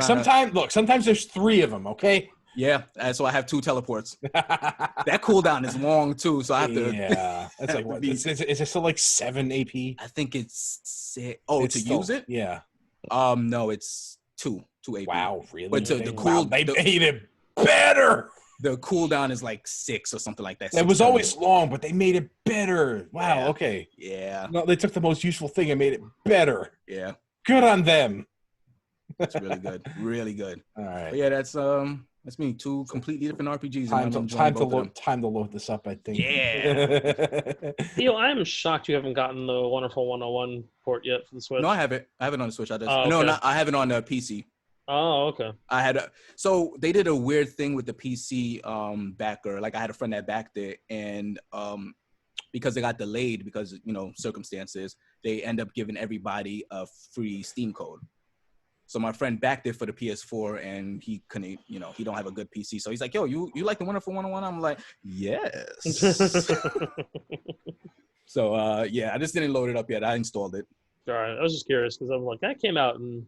sometimes there's 3 of them, okay? Yeah, so I have 2 teleports. That cooldown is long too, so I have to. Yeah, that's like what? Is it still like 7 AP? I think it's 6. Oh, it's use it? Yeah. No, it's 2 AP. Wow, really? But they made it better. The cooldown is like 6 or something like that. It was always long, but they made it better. Wow. Yeah. Okay. Yeah. No, they took the most useful thing and made it better. Yeah. Good on them. That's really good. Really good. All right. But yeah, that's me. 2 completely different RPGs. Time to load this up, I think. Yeah. Theo, I'm shocked you haven't gotten the Wonderful 101 port yet for the Switch. No, I have it. I have it on the Switch. Okay. I have it on the PC. Oh, okay. So they did a weird thing with the PC backer. Like I had a friend that backed it, and because it got delayed because circumstances, they end up giving everybody a free Steam code. So my friend backed it for the PS4, and he couldn't, he don't have a good PC. So he's like, yo, you like the Wonderful 101? I'm like, yes. So yeah, I just didn't load it up yet. I installed it. All right, I was just curious because I'm like, that came out, and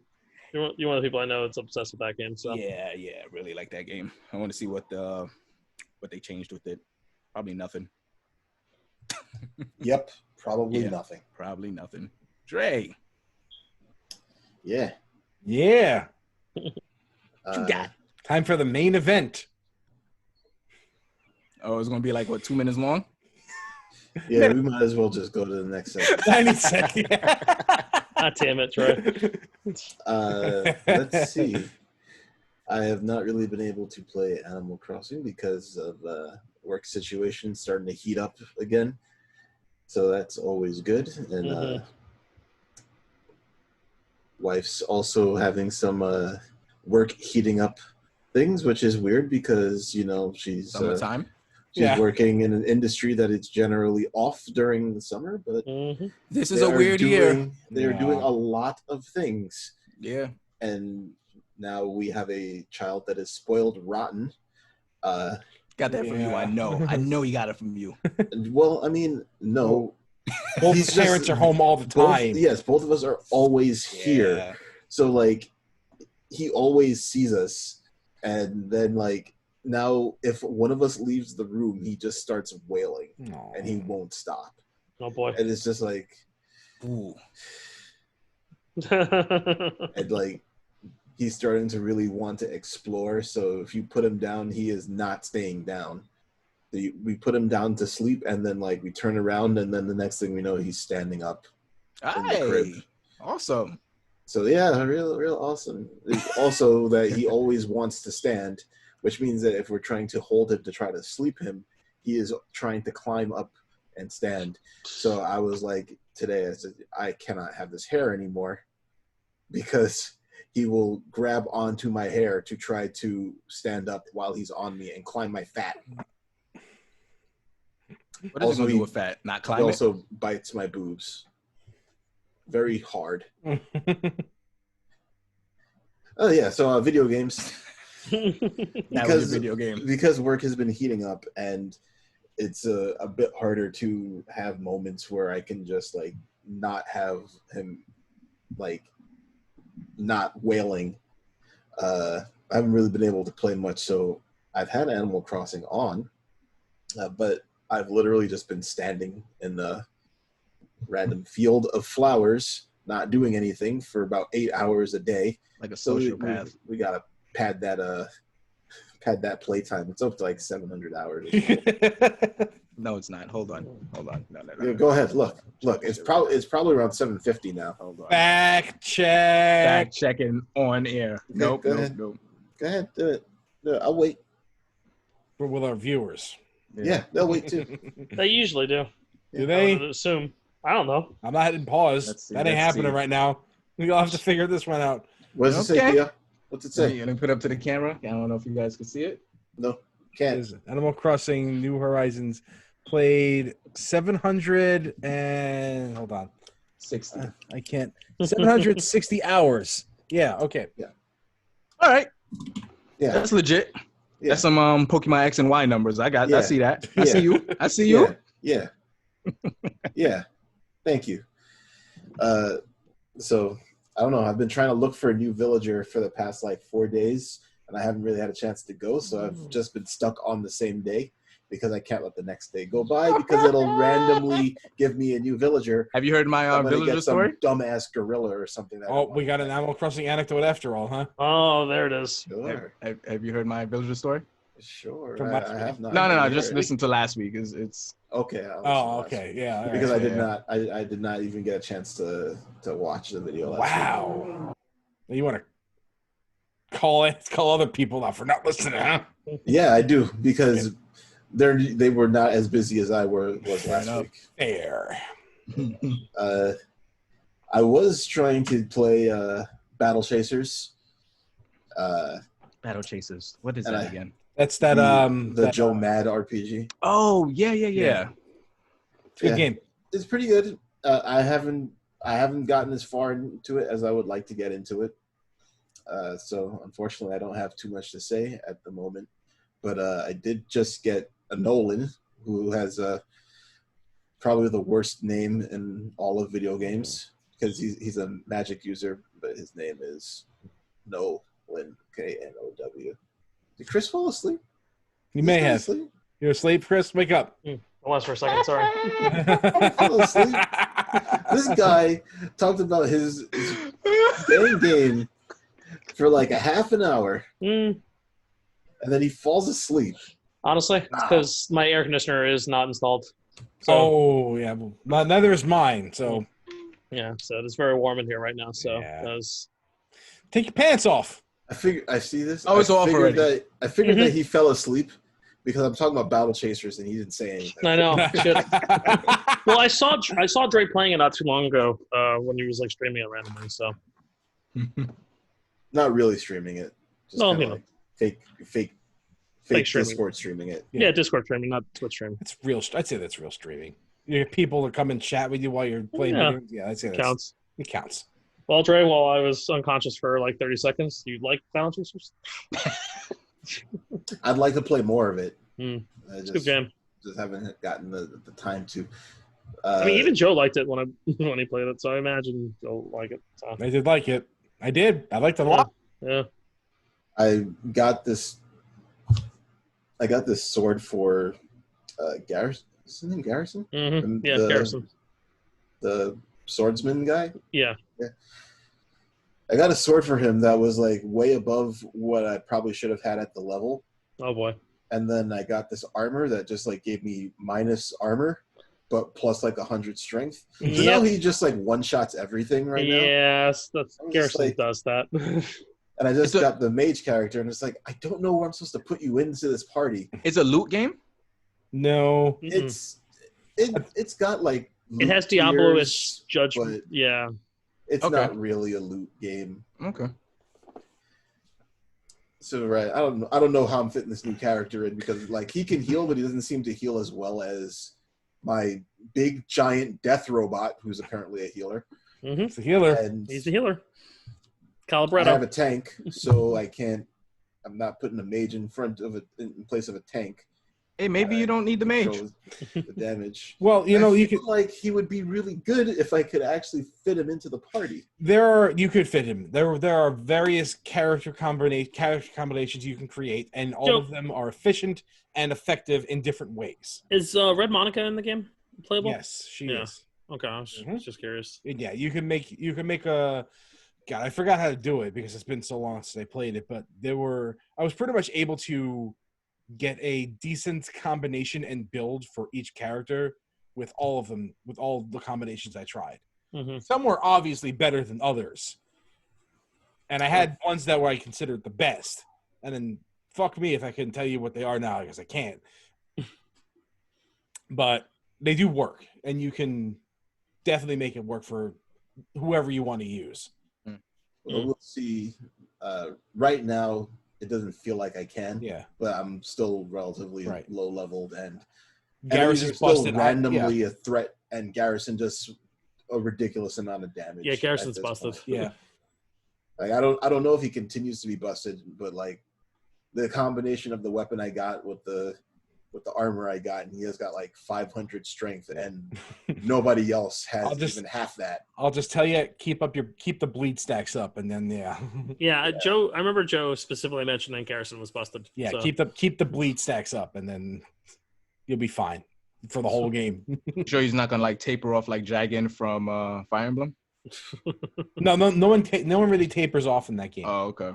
you're one of the people I know that's obsessed with that game. So Yeah, really like that game. I want to see what they changed with it. Probably nothing. Yep, probably Yeah. nothing. Probably nothing. Dre, Yeah. Yeah. what you got? Time for the main event. Oh, it's gonna be like what, 2 minutes long? Yeah, we might as well just go to the next segment. 90 seconds. God damn it, Troy. Let's see. I have not really been able to play Animal Crossing because of work situation starting to heat up again. So that's always good. And wife's also having some work heating up things, which is weird because, you know, she's Summertime. working in an industry that is generally off during the summer, but This is a weird year. They're doing a lot of things. Yeah. And now we have a child that is spoiled rotten. Got that from you. I know you got it from you. Well, I mean, no. Both parents are home all the time. Both of us are always here. So, like, he always sees us. And then, like, now if one of us leaves the room, he just starts wailing. And he won't stop. Oh, boy. And it's just like, ooh. And, like, he's starting to really want to explore. So if you put him down, he is not staying down. We put him down to sleep, and then, like, we turn around, and then the next thing we know, he's standing up in the crib. Awesome. So yeah, real awesome. It's also that he always wants to stand, which means that if we're trying to hold him to try to sleep him, he is trying to climb up and stand. So I was like, today, I said, I cannot have this hair anymore because he will grab onto my hair to try to stand up while he's on me and climb my fat. What does it do with fat? Not climb. He also bites my boobs very hard. Oh yeah, so video games. Because work has been heating up, and it's a bit harder to have moments where I can just, like, not have him, like, not wailing. I haven't really been able to play much, so I've had Animal Crossing on, but I've literally just been standing in the random field of flowers, not doing anything for about 8 hours a day. Like a sociopath. We gotta pad that playtime. It's up to like 700 hours. No, it's not. Hold on. No. Yeah, go ahead. Look. It's probably around 750 now. Hold on. Fact check. Fact checking on air. Okay, Nope. Go ahead, do it. I'll wait. We're with our viewers. Yeah, they'll wait too. They usually do. Do they? I would assume. I don't know. I'm not hitting pause. That ain't happening right now. We'll have to figure this one out. What does it say, Pia? What's it say? You're gonna put it up to the camera. I don't know if you guys can see it. No, can't. Animal Crossing New Horizons played 700 and hold on. 60. I can't. 760 hours. Yeah. Okay. Yeah. All right. Yeah. That's legit. Yeah. That's some Pokemon X and Y numbers. I see that. I see you. Yeah. Yeah. Thank you. So I don't know. I've been trying to look for a new villager for the past like 4 days, and I haven't really had a chance to go. So I've just been stuck on the same day because I can't let the next day go by because it'll randomly give me a new villager. Have you heard my villager story? Dumbass gorilla or something. We got an Animal Crossing anecdote after all, huh? Oh, there it is. Sure. Have you heard my villager story? Sure. I have not. No. Just listen to last week. It's okay. Okay. Yeah. Because I did not even get a chance to watch the video last week. Wow. You want to call other people out for not listening, huh? Yeah, I do because they were not as busy as I was last week. Fair. I was trying to play Battle Chasers. Battle Chasers. What is that again? That's that the Joe Mad RPG. Oh yeah. Good game. It's pretty good. I haven't gotten as far into it as I would like to get into it. So unfortunately, I don't have too much to say at the moment. But I did just get a Nolan who has probably the worst name in all of video games because he's a Magic user, but his name is Nolan, Know. Did Chris fall asleep? You may have. Asleep? You're asleep, Chris? Wake up. I was for a second. Sorry. Fell asleep. This guy talked about his dang game for like a half an hour, and then he falls asleep. Honestly, it's because my air conditioner is not installed. So, Oh, yeah. Well, neither is mine, so. Yeah, so it's very warm in here right now. So Yeah. Take your pants off. I see this. Oh, it's off already. I figured that he fell asleep because I'm talking about Battle Chasers and he didn't say anything. I know. Shit. Well, I saw Dre playing it not too long ago when he was like streaming it randomly. So Not really streaming it. Just No, kinda you know. like fake streaming. Discord streaming it. yeah, Discord streaming, not Twitch streaming. It's real. I'd say that's real streaming. You have people that come and chat with you while you're playing Yeah. video games. Yeah, I'd say Counts. it counts. Well, Dre, while I was unconscious for like 30 seconds, you like Battle Chasers? I'd like to play more of it. Mm. I It's a good game. just haven't gotten the time to. I mean, even Joe liked it when he played it, so I imagine Joe like it. So. I did like it. I did. I liked it a lot. Yeah. I got this sword for Garrison. Is his name Garrison? Mm-hmm. Yeah, the, Garrison. The swordsman guy. Yeah. I got a sword for him that was like way above what I probably should have had at the level. Oh boy. And then I got this armor that just like gave me minus armor, but plus like 100 strength. So now he just like one shots everything right now. Yes, that's Garrison like- does that. And I just got the mage character, and it's like I don't know where I'm supposed to put you into this party. It's a loot game. No. It's got like It has loot Diablo-ish tiers, judgment. but Yeah. it's Okay. not really a loot game. Okay. So right, I don't know how I'm fitting this new character in because like he can heal, but he doesn't seem to heal as well as my big giant death robot, who's apparently a healer. Mm-hmm. It's a healer. And He's the healer. I have Calibretto. a tank, so I'm not putting a mage in place of a tank. Hey, maybe you don't need the mage. Control the damage. Well, you know, I you feel could. like he would be really good if I could actually fit him into the party. You could fit him. There are various character combinations you can create, and all of them are efficient and effective in different ways. Is Red Monica in the game playable? Yes, she Yeah. is. Okay, I was just curious. Yeah, you can make a. God, I forgot how to do it because it's been so long since I played it. But I was pretty much able to get a decent combination and build for each character with all of them, with all the combinations I tried. Mm-hmm. Some were obviously better than others, and I had ones that were I considered the best. And then fuck me if I couldn't tell you what they are now because I can't. But they do work, and you can definitely make it work for whoever you want to use. Well, we'll see. Right now, it doesn't feel like I can. Yeah, But I'm still relatively Right. low leveled, and Garrison's still busted. randomly a threat, and Garrison just a ridiculous amount of damage. Yeah, at Garrison's this busted. point. Yeah. Like I don't know if he continues to be busted, but like the combination of the weapon I got with the armor I got, and he has got like 500 strength, and nobody else has even half that. I'll just tell you, keep the bleed stacks up, and then Yeah, Joe. I remember Joe specifically mentioning Garrison was busted. yeah, so. keep the bleed stacks up, and then you'll be fine for the whole game. Sure, he's not gonna like taper off like Dragon from Fire Emblem. No one really tapers off in that game. Oh, okay.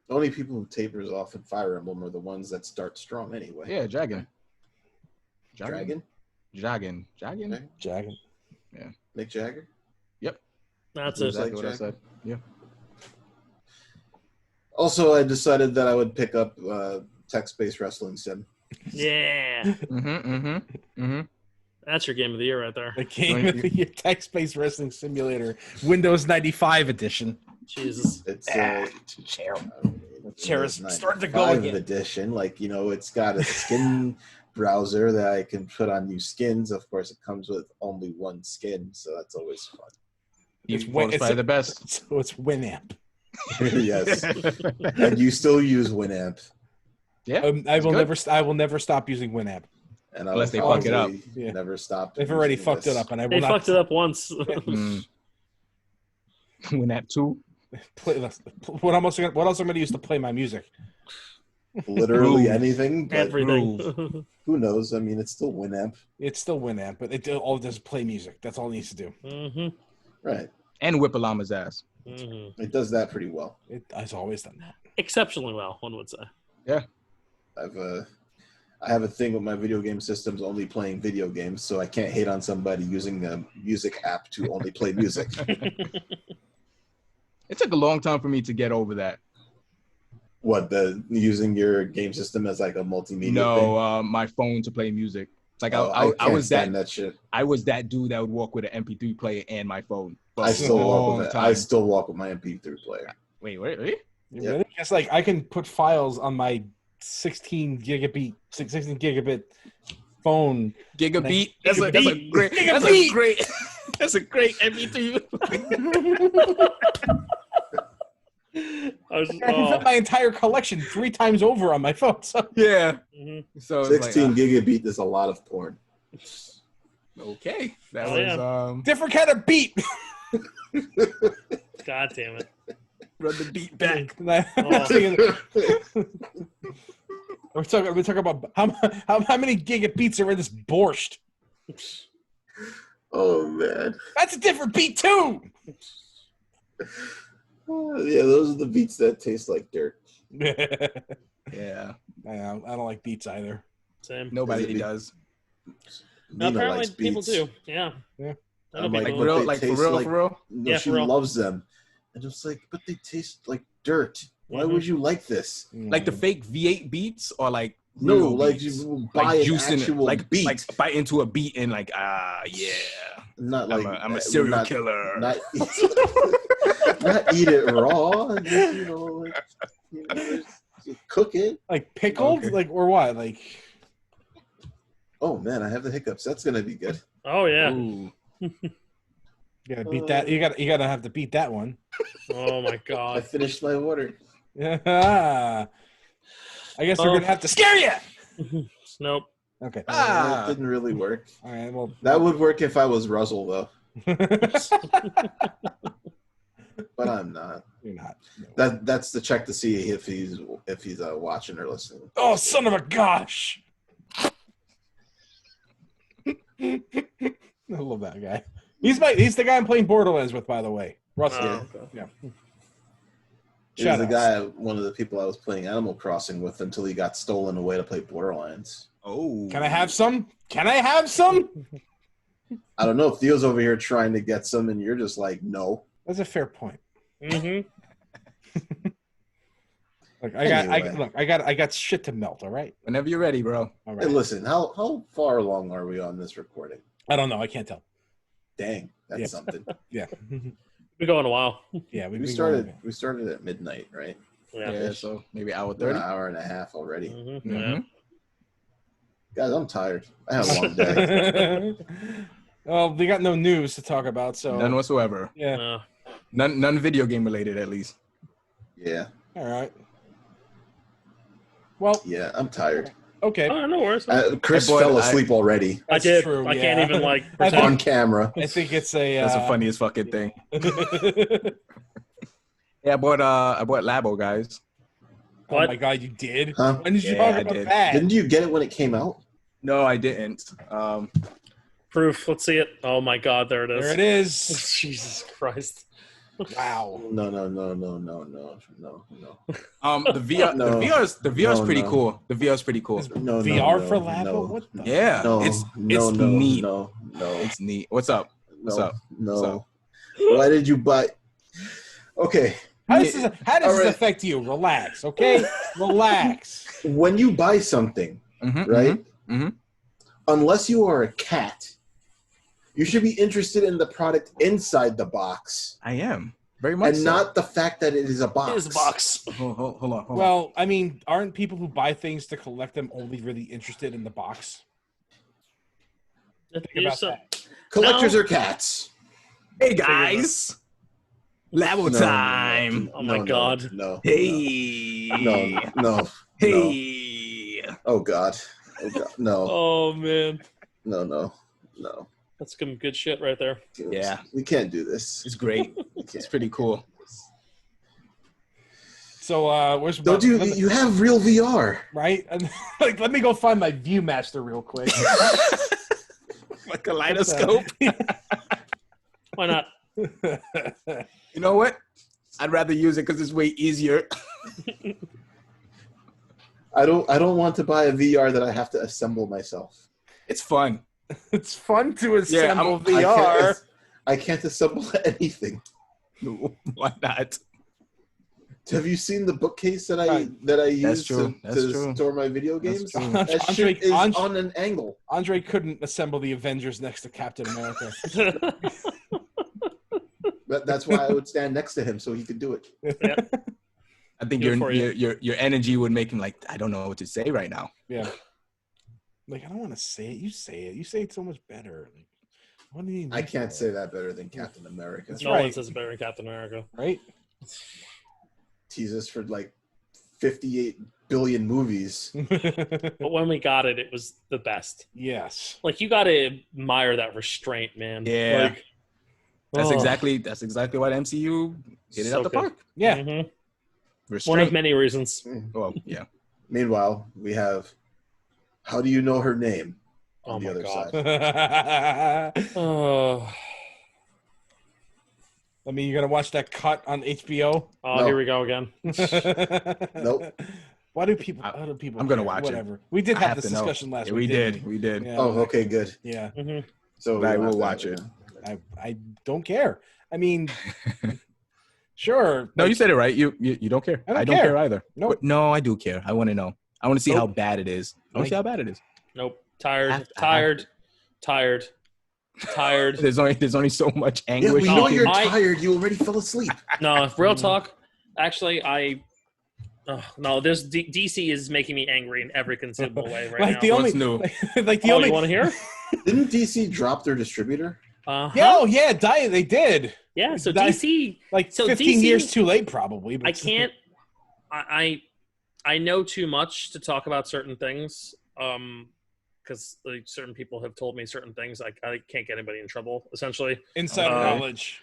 The only people who tapers off in Fire Emblem are the ones that start strong anyway. Yeah, Dragon. Dragon? Dragon. Okay. Dragon. Mick Jagger? That's Who's it. that? Exactly what I said. Yeah. Also, I decided that I would pick up text-based wrestling sim. Yeah, Mm-hmm. that's your game of the year right there. The game of the year, text-based wrestling simulator, Windows 95 edition. Jesus. It's chair. Windows Chair is starting to go 95 again. edition. Like, it's got a skin browser that I can put on new skins. Of course, it comes with only one skin, so that's always fun. It's probably the best. So it's Winamp. Yes. And you still use Winamp. Yeah. I will never stop using Winamp. and I Unless will they fuck it up. probably Yeah. never stop. They've already using fucked this. it up, and I will They not fucked it up once. Winamp 2. play. What else am I going to use to play my music? Literally Rules. anything, but Everything. who knows? I mean, it's still Winamp, It's still Winamp, but it all does is play music. That's all it needs to do. hmm right? And whip a llama's ass. hmm It does that pretty well. It has always done that. Exceptionally well, one would say. I have a thing with my video game systems only playing video games, so I can't hate on somebody using a music app to only play music. It took a long time for me to get over that. What, the using your game system as like a multimedia thing? No, my phone to play music. It's like I can't was stand that shit. I was that dude that would walk with an MP3 player and my phone. I still walk with it. I time. still walk with my MP3 player. Wait. You Yep. really? It's like I can put files on my 16 gigabit phone. Gigabit. That's a great MP3. I was, I can fit my entire collection 3 times over on my phone. So. Yeah. mhm. So it's 16 like, gigabit is a lot of porn. okay. That Oh, was Different kind of beat. God damn it. run the beat back. We're talking about how many gigabits are in this borscht. Oh man. That's a different beat too. Yeah, those are the beats that taste like dirt. Yeah. I don't like beats either. Same. Nobody Is it does. No, Nina apparently likes people beats. do. Yeah. Yeah. I know I'm like, people but do. they Like for taste real, like- for real. No, Yeah, she for real. loves them. And it's like, but they taste like dirt. Why Mhm. would you like this? Like the fake V8 beats or like No, real like beats? you buy an actual beat. like bite into a beat and like yeah. Not like I'm a serial not, killer. Not, not eat it raw. Just, just cook it. like pickled, Okay. like or what? Like Oh man, I have the hiccups. That's gonna be good. Oh, yeah. Ooh. you gotta beat that. You gotta have to beat that one. Oh, my I God. finished my order. I guess we're gonna have to scare you. Nope. Okay. It didn't really work. All right. Well, That would work if I was Russell though, but I'm not. you're not. No. That's the check to see if he's watching or listening. Oh, son of a gosh! I love that guy. He's the guy I'm playing Borderlands with, by the way. Russell. Oh, Yeah. He was the Shoutouts. guy, one of the people I was playing Animal Crossing with until he got stolen away to play Borderlands. Oh. Can I have some? Can I have some? I don't know if Theo's over here trying to get some and you're just like, no. That's a fair point. Mm-hmm. Look, Anyway. I got shit to melt. All right. Whenever you're ready, bro. All Hey, right. listen, how far along are we on this recording? I don't know. I can't tell. Dang, that's Yeah. something. Yeah. Been going a while. Yeah. We started at midnight, right? Yeah. Yeah, so maybe hour An 30. hour and a half already. Mm-hmm. Mhm. Guys, I'm tired. I had a long day. Well, we got no news to talk about, so None whatsoever. yeah. Yeah. None video game related, at least. Yeah, All right. Well, yeah, I'm tired. okay. Oh, no worries. Chris Hey, boy, fell asleep already I That's did. true, I yeah. can't even, like, I pretend. on camera. I think it's a. That's the funniest fucking thing. Yeah, I bought Labo, guys. Oh What? my god, you did? Huh? When did you Yeah, talk I about did. that? Didn't you get it when it came out? No, I didn't. Proof. Let's see it. Oh, my God. There it is. There it is. Jesus Christ. Wow. No. The VR, No. the VR is No, pretty no. cool. The VR is pretty cool. No, VR no, for no, Labo? no. What the? Yeah, No, it's no, neat. no. It's neat. What's up? What's up? No. What's up? Why did you buy? Okay, How does this All right. affect you? Relax, okay? Relax. when you buy something, Mhm, right? mhm. Unless you are a cat, you should be interested in the product inside the box I am very much and so. not the fact that it is a box. It is a box. Hold on. Well, I mean, aren't people who buy things to collect them only really interested in the box? Think about that. Collectors No. are cats. Hey guys, Labo No, time. Oh my God. No. Hey. No. Hey. Oh God. Oh God, no, Oh man, no. that's some good shit right there. Yeah. We can't do this. It's great. We can't. It's pretty cool. So where's Don't you have real VR? right? And, like, let me go find my ViewMaster real quick. Like a kaleidoscope. Why not? You know what? I'd rather use it because it's way easier. I don't want to buy a VR that I have to assemble myself. It's fun. It's fun to assemble I VR. I can't assemble anything. Why not? Have you seen the bookcase that I use true. to store my video games? true. That shit is on an angle. Andre couldn't assemble the Avengers next to Captain America. But that's why I would stand next to him so he could do it. Yeah. I think Good for you. your energy would make him like, I don't know what to say right now. Yeah. Like, I don't want to say it. You say it. You say it so much better. Like, what do you I mean? can't say that better than Captain America. That's No one right. says better than Captain America. Right? Tease us for like 58 billion movies. But when we got it, it was the best. Yes. Like, you got to admire that restraint, man. Yeah. Like, That's oh. exactly what MCU hit it So out the good. park. Yeah. Mhm. One Restraint. of many reasons. Well, yeah. Meanwhile, we have How Do You Know Her Name on Oh the my other God. side. Oh, I mean, you're gonna watch that cut on HBO? No. Here we go again. Nope. Why do people? I'm gonna care? watch it. Whatever. We did I have have this to know. discussion last Yeah, week. we didn't did. We did. Yeah. Oh, okay, good. Yeah. Mhm. So I we'll will have watch to- it. I don't care. I mean, sure. No, like, you said it right. You don't care. I don't I don't care. care either. Nope. But no, I do care. I want to know. I want to see how Nope. bad it is. I want to see how bad it is. Nope. Tired. I have Tired. There's only so much Yeah, anguish. we know Oh, you're I- tired. You already fell asleep. No, real talk. Actually, no. This DC is making me angry in every conceivable way right like now. the only, What's new? like the Oh, only. you want to hear? Didn't DC drop their distributor? Yeah, oh yeah, they did. Yeah. So Di- DC, Like So 15 DC years too late, probably. But I can't. I know too much to talk about certain things. Because like certain people have told me certain things. I can't get anybody in trouble. Essentially. Insider knowledge.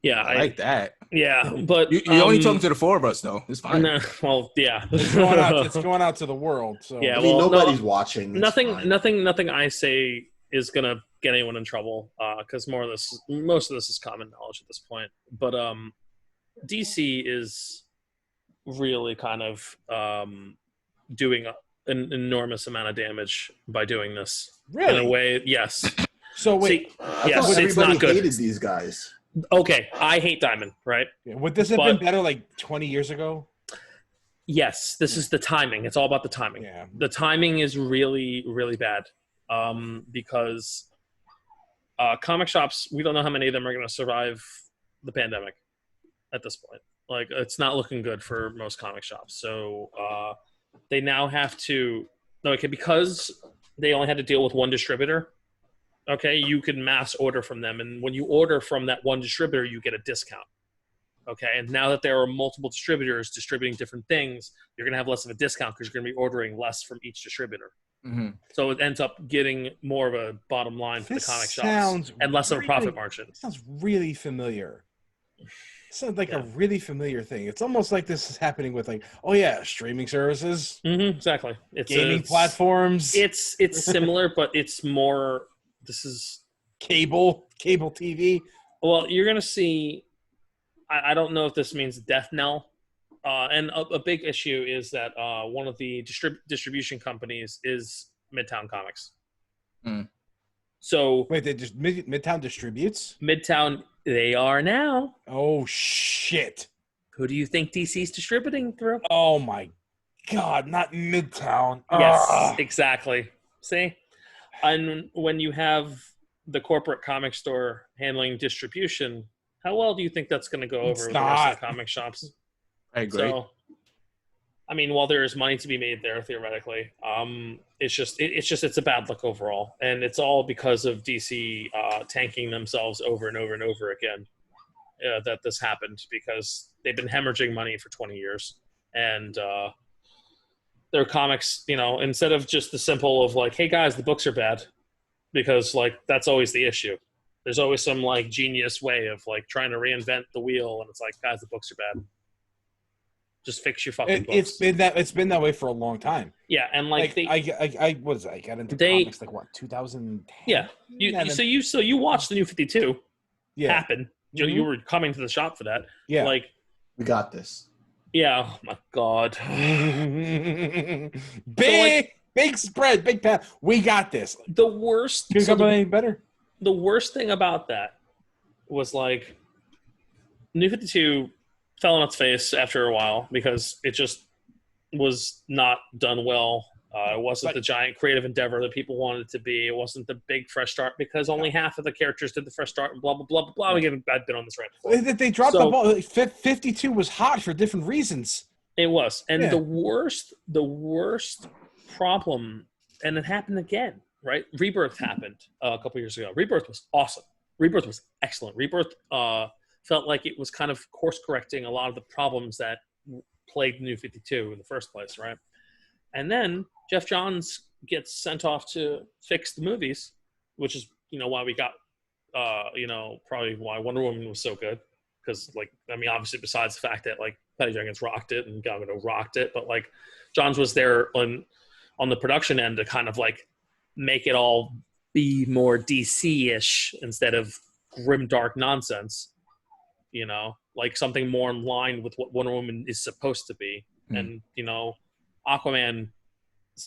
Yeah. I like that. Yeah, but You're only talking to the four of us, though. It's fine. No, well, yeah. It's going out. It's going out to the world. So Yeah, I mean, well, nobody's watching. It's fine. Nothing I say is gonna get anyone in trouble. Because most of this is common knowledge at this point. But DC is really kind of doing an enormous amount of damage by doing this. Really? In a way, yes. So wait, See, I yes, thought it's everybody not good. hated these guys. Okay, I hate Diamond, right? would this have but- been better like 20 years ago? Yes, this is the timing. It's all about the timing. Yeah. The timing is really, really bad because comic shops, we don't know how many of them are going to survive the pandemic at this point. Like, it's not looking good for most comic shops. So they now have to, because they only had to deal with one distributor, okay, you can mass order from them. And when you order from that one distributor, you get a discount. Okay, and now that there are multiple distributors distributing different things, you're going to have less of a discount because you're going to be ordering less from each distributor. Mm-hmm. So it ends up getting more of a bottom line for This the comic sounds shops and less of a profit really- margin. Sounds really familiar. Sounds like Yeah. a really familiar thing. It's almost like this is happening with like, oh yeah, streaming services, Exactly. It's gaming platforms, It's similar, but it's more. This is cable TV. well. You're going to see. I don't know if this means death knell. And a big issue is that one of the distribution companies is Midtown Comics. Mm. So Wait, they just Midtown distributes? Midtown, they are now. Oh shit! Who do you think DC's distributing through? Oh my god, not Midtown. Yes, Ugh. exactly. See? And when you have the corporate comic store handling distribution, how well do you think that's going to go It's over with the rest of not. the comic shops? I agree. So, I mean, while there is money to be made there theoretically, it's a bad look overall, and it's all because of DC tanking themselves over and over and over again that this happened because they've been hemorrhaging money for 20 years, and their comics, instead of just the simple of like, hey guys, the books are bad, because like that's always the issue. There's always some like genius way of like trying to reinvent the wheel, and it's like, guys, the books are bad. Just fix your fucking books. It's been that way for a long time. Yeah, and like I got into comics like what 2010. Yeah, you watched the New 52 happen. Mm-hmm. You were coming to the shop for that. Yeah, like we got this. Yeah, oh my God. Big spread, big path. We got this. The worst. Could come any better. The worst thing about that was like New 52 fell on its face after a while because it just was not done well. It wasn't the giant creative endeavor that people wanted it to be. It wasn't the big fresh start because only half of the characters did the fresh start and blah, blah, blah, blah, blah. I've been on this rant before. They dropped the ball. 52 was hot for different reasons. It was. And the worst problem, and it happened again, right? Rebirth happened a couple years ago. Rebirth was awesome. Rebirth was excellent. Rebirth felt like it was kind of course-correcting a lot of the problems that plagued New 52 in the first place, right? And then Jeff Johns gets sent off to fix the movies, which is, why we got, probably why Wonder Woman was so good. Because, obviously, besides the fact that, Patty Jenkins rocked it and Gal Gadot rocked it, but, Johns was there on the production end to kind of, make it all be more DC-ish instead of grim, dark nonsense, something more in line with what Wonder Woman is supposed to be. And, Aquaman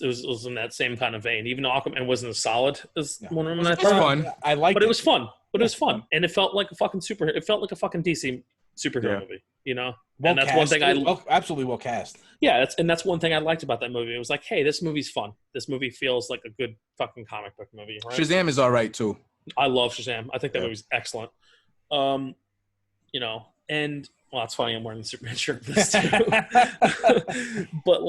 was in that same kind of vein. Even though Aquaman wasn't as solid as Wonder Woman, it was fun. I liked but it was fun. But it was fun, and it felt like a fucking DC superhero movie. And that's cast. one thing absolutely well cast. Yeah, that's one thing I liked about that movie. It was like, hey, this movie's fun. This movie feels like a good fucking comic book movie. Right? Shazam is all right too. I love Shazam. I think that movie's excellent. And well, it's funny. I'm wearing the Superman shirt for this too. But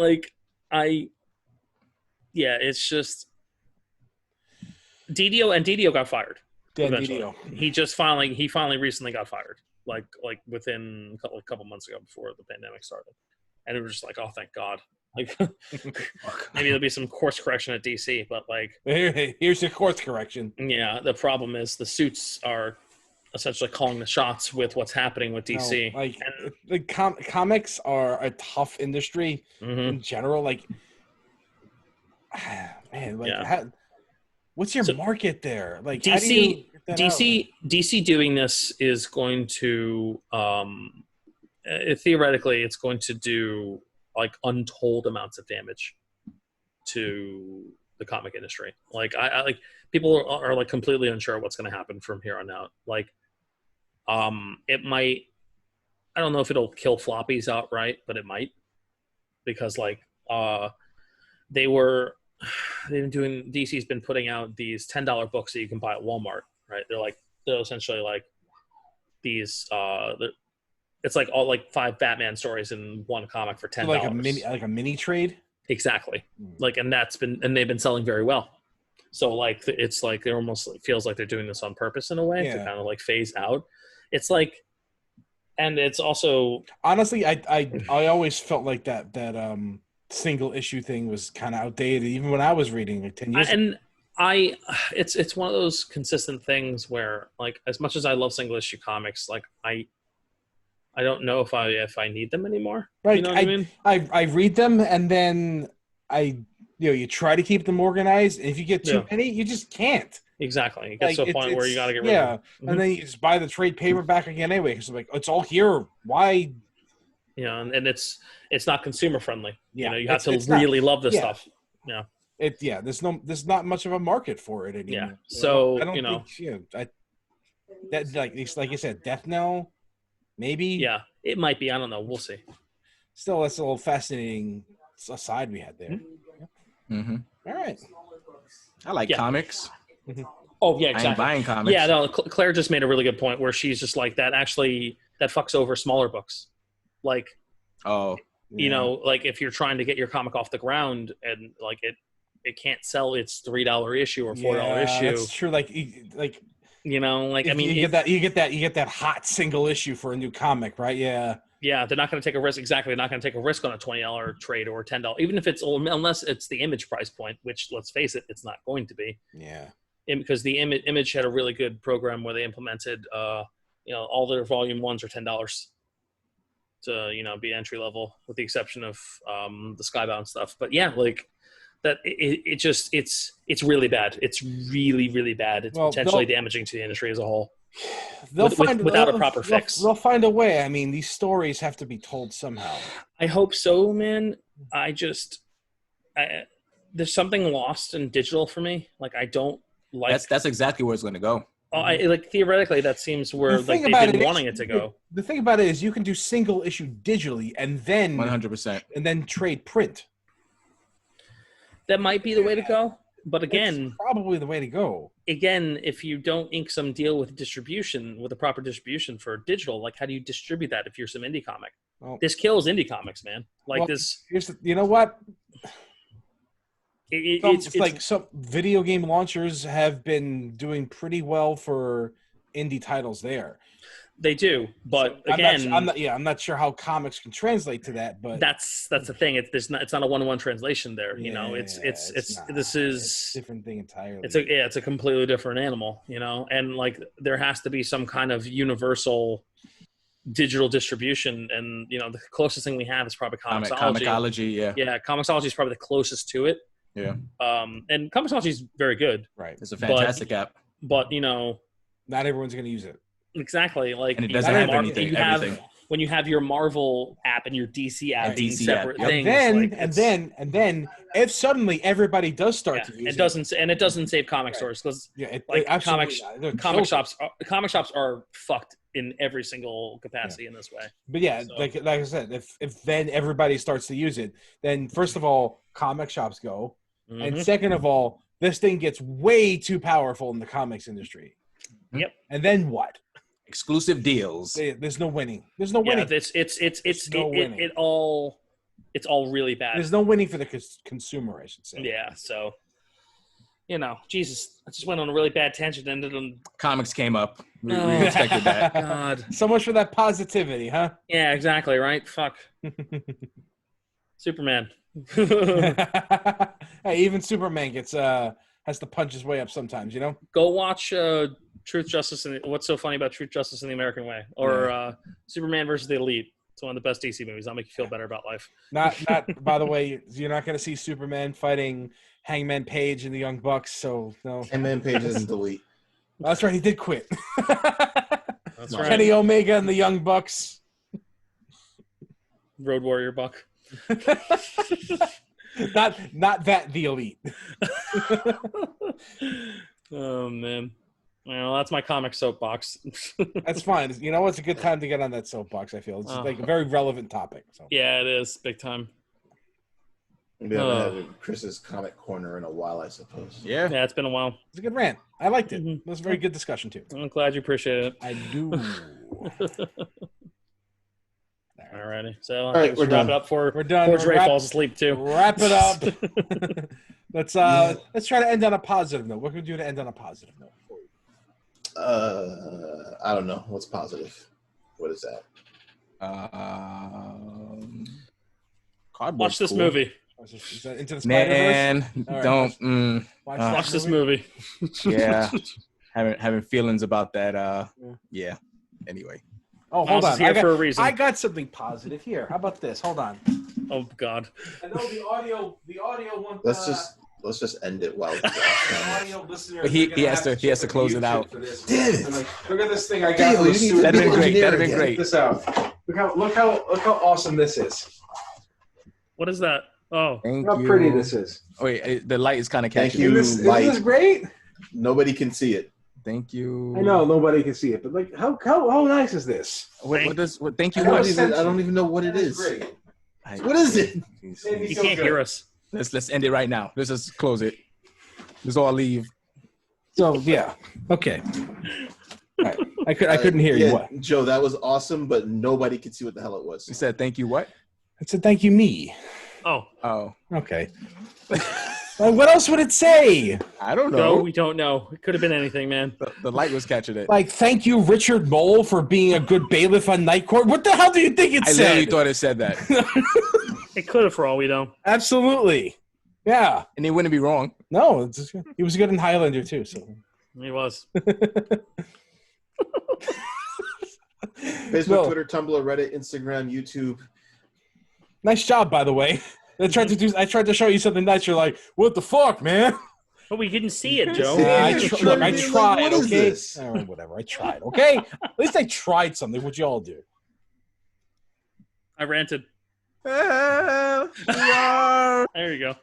it's just Didio got fired. Didio. He finally recently got fired. Within a couple months ago before the pandemic started, and it was just like, oh, thank God. Maybe there'll be some course correction at DC, but here's your course correction. Yeah, the problem is the suits are essentially calling the shots with what's happening with DC. Comics are a tough industry in general. What's your market there? DC doing this is going to theoretically it's going to do untold amounts of damage to the comic industry. People are completely unsure what's going to happen from here on out. It might, I don't know if it'll kill floppies outright, but it might, because DC's been putting out these $10 books that you can buy at Walmart, right? They're essentially these it's all 5 Batman stories in one comic for $10. Like a mini trade? Exactly. And they've been selling very well. So it's it almost feels like they're doing this on purpose in a way to kind of phase out. It's and it's also, honestly, I always felt like that single issue thing was kind of outdated even when I was reading 10 years ago. It's one of those consistent things where as much as I love single issue comics, I don't know if I need them anymore. Right. You know what I mean? I read them and then you try to keep them organized, and if you get too many, you just can't. Exactly. It gets to a point where you got to get rid of them. Mm-hmm. And then you just buy the trade paperback again anyway, because it's all here. Why? And it's not consumer friendly. Yeah, you have to really love this stuff. Yeah. There's not much of a market for it anymore. Yeah. So I don't think that like you said, Death Knell, maybe. Yeah, it might be. I don't know. We'll see. Still, that's a little fascinating aside we had there. Mm-hmm. All right. I like comics. Oh yeah, exactly. I ain't buying comics. Yeah, no. Claire just made a really good point where she's just that. Actually, that fucks over smaller books. If you're trying to get your comic off the ground and it can't sell its $3 issue or $4 issue. That's true. You get that hot single issue for a new comic, right? Yeah. Yeah, they're not going to take a risk. Exactly, they're not going to take a risk on a $20 trade or $10, even if it's unless it's the Image price point, which let's face it, it's not going to be. Yeah. Because the Image had a really good program where they implemented, all their volume ones are $10 to be entry level, with the exception of the Skybound stuff. But yeah, like that, it's really bad. It's really, really bad. It's potentially damaging to the industry as a whole. Without a proper fix. They'll find a way. I mean, these stories have to be told somehow. I hope so, man. There's something lost in digital for me. Like, I don't like. That's exactly where it's going to go. Theoretically, that seems where they've been wanting it to go. The thing about it is, you can do single issue digitally and then 100%, and then trade print. That might be the way to go. But again, it's probably the way to go. Again, if you don't ink some deal with distribution, with a proper distribution for digital, like, how do you distribute that if you're some indie comic? Well, this kills indie comics, man. Like, this. You know what? It's like some video game launchers have been doing pretty well for indie titles there. They do, but again, I'm not sure how comics can translate to that, but that's the thing. It's not a 1-to-1 translation there. It's a different thing entirely. It's a completely different animal, and like there has to be some kind of universal digital distribution, and the closest thing we have is probably Comixology. Comixology, yeah, Comixology is probably the closest to it. Yeah, and Comixology is very good. Right, it's a fantastic app, but not everyone's going to use it. Exactly, like, and it doesn't have anything. When you have your Marvel app and your DC app being separate things, and then if suddenly everybody does start to use it doesn't save comic stores, because comic shops are fucked in every single capacity in this way. But like I said, if then everybody starts to use it, then first of all, comic shops go, and second of all, this thing gets way too powerful in the comics industry. Yep. And then what? Exclusive deals. There's no winning. There's no winning. It's all really bad. There's no winning for the consumer, I should say. Yeah. So, Jesus, I just went on a really bad tangent. Ended on comics came up. We expected that. God. So much for that positivity, huh? Yeah. Exactly. Right. Fuck. Superman. Hey, even Superman has to punch his way up sometimes. Go watch Truth, Justice, and What's So Funny About Truth, Justice, and the American Way, or Superman versus the Elite. It's one of the best DC movies. That'll make you feel better about life. Not. By the way, you're not going to see Superman fighting Hangman Page and the Young Bucks. So no. Hangman Page isn't the Elite. That's right. He did quit. That's right. Kenny Omega and the Young Bucks. Road Warrior Buck. Not that the Elite. Oh man. Well, that's my comic soapbox. That's fine. It's a good time to get on that soapbox, I feel. It's like a very relevant topic. So. Yeah, it is. Big time. We haven't had Chris's comic corner in a while, I suppose. Yeah, it's been a while. It's a good rant. I liked it. It was a very good discussion, too. I'm glad you appreciate it. I do. Alrighty. So we're done. Wrap it up we're done. Before Dre falls asleep, too. Wrap it up. Let's try to end on a positive note. What can we do to end on a positive note? I don't know. What's positive? What is that? Cardboard. Watch this movie. Is that Into the Spider-Verse? Man, don't. Watch this movie. Yeah, having feelings about that. Yeah. Anyway. Oh, hold on. Here for a reason. I got something positive here. How about this? Hold on. Oh God. I know the audio one. Let's just end it while audio listeners. He has to close it out. Damn it! Look at this thing I got. That'd have been great. That'd have been great. Check this out. Look how awesome this is. What is that? Oh, look how pretty this is. Oh, wait, the light is kind of Thank catchy. you. Isn't this great? Nobody can see it. Thank you. I know nobody can see it, but like, how nice is this? Thank you. I don't even know what it is. Great. What is it? You can't hear us. Let's end it right now. Let's just close it. Let's all leave. So yeah, okay. All right. I couldn't hear you. What? Joe, that was awesome, but nobody could see what the hell it was. You said thank you. What? I said thank you me. Oh. Okay. Like, what else would it say? I don't No, know. we don't know. It could have been anything, man. The light was catching it. Like, thank you, Richard Mole, for being a good bailiff on Night Court. What the hell do you think it I said? literally thought it said that. It could have, for all we know. Absolutely. Yeah. And they wouldn't be wrong. No, he was good in Highlander, too. So. He was. Facebook, No. Twitter, Tumblr, Reddit, Instagram, YouTube. Nice job, by the way. I tried to show you something nice. You're like, what the fuck, man? But we didn't see it, Joe. Yeah, I Look, tried. what is Okay, this? all right, whatever. I tried. Okay, at least I tried something. What'd you all do? I ranted. Yeah. There you go.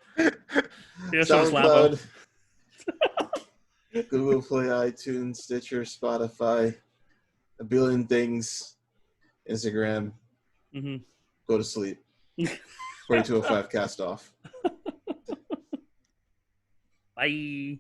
Yeah, so was Labo. SoundCloud, Google Play, iTunes, Stitcher, Spotify, a billion things, Instagram. Mm-hmm. Go to sleep. 4205 cast off. Bye.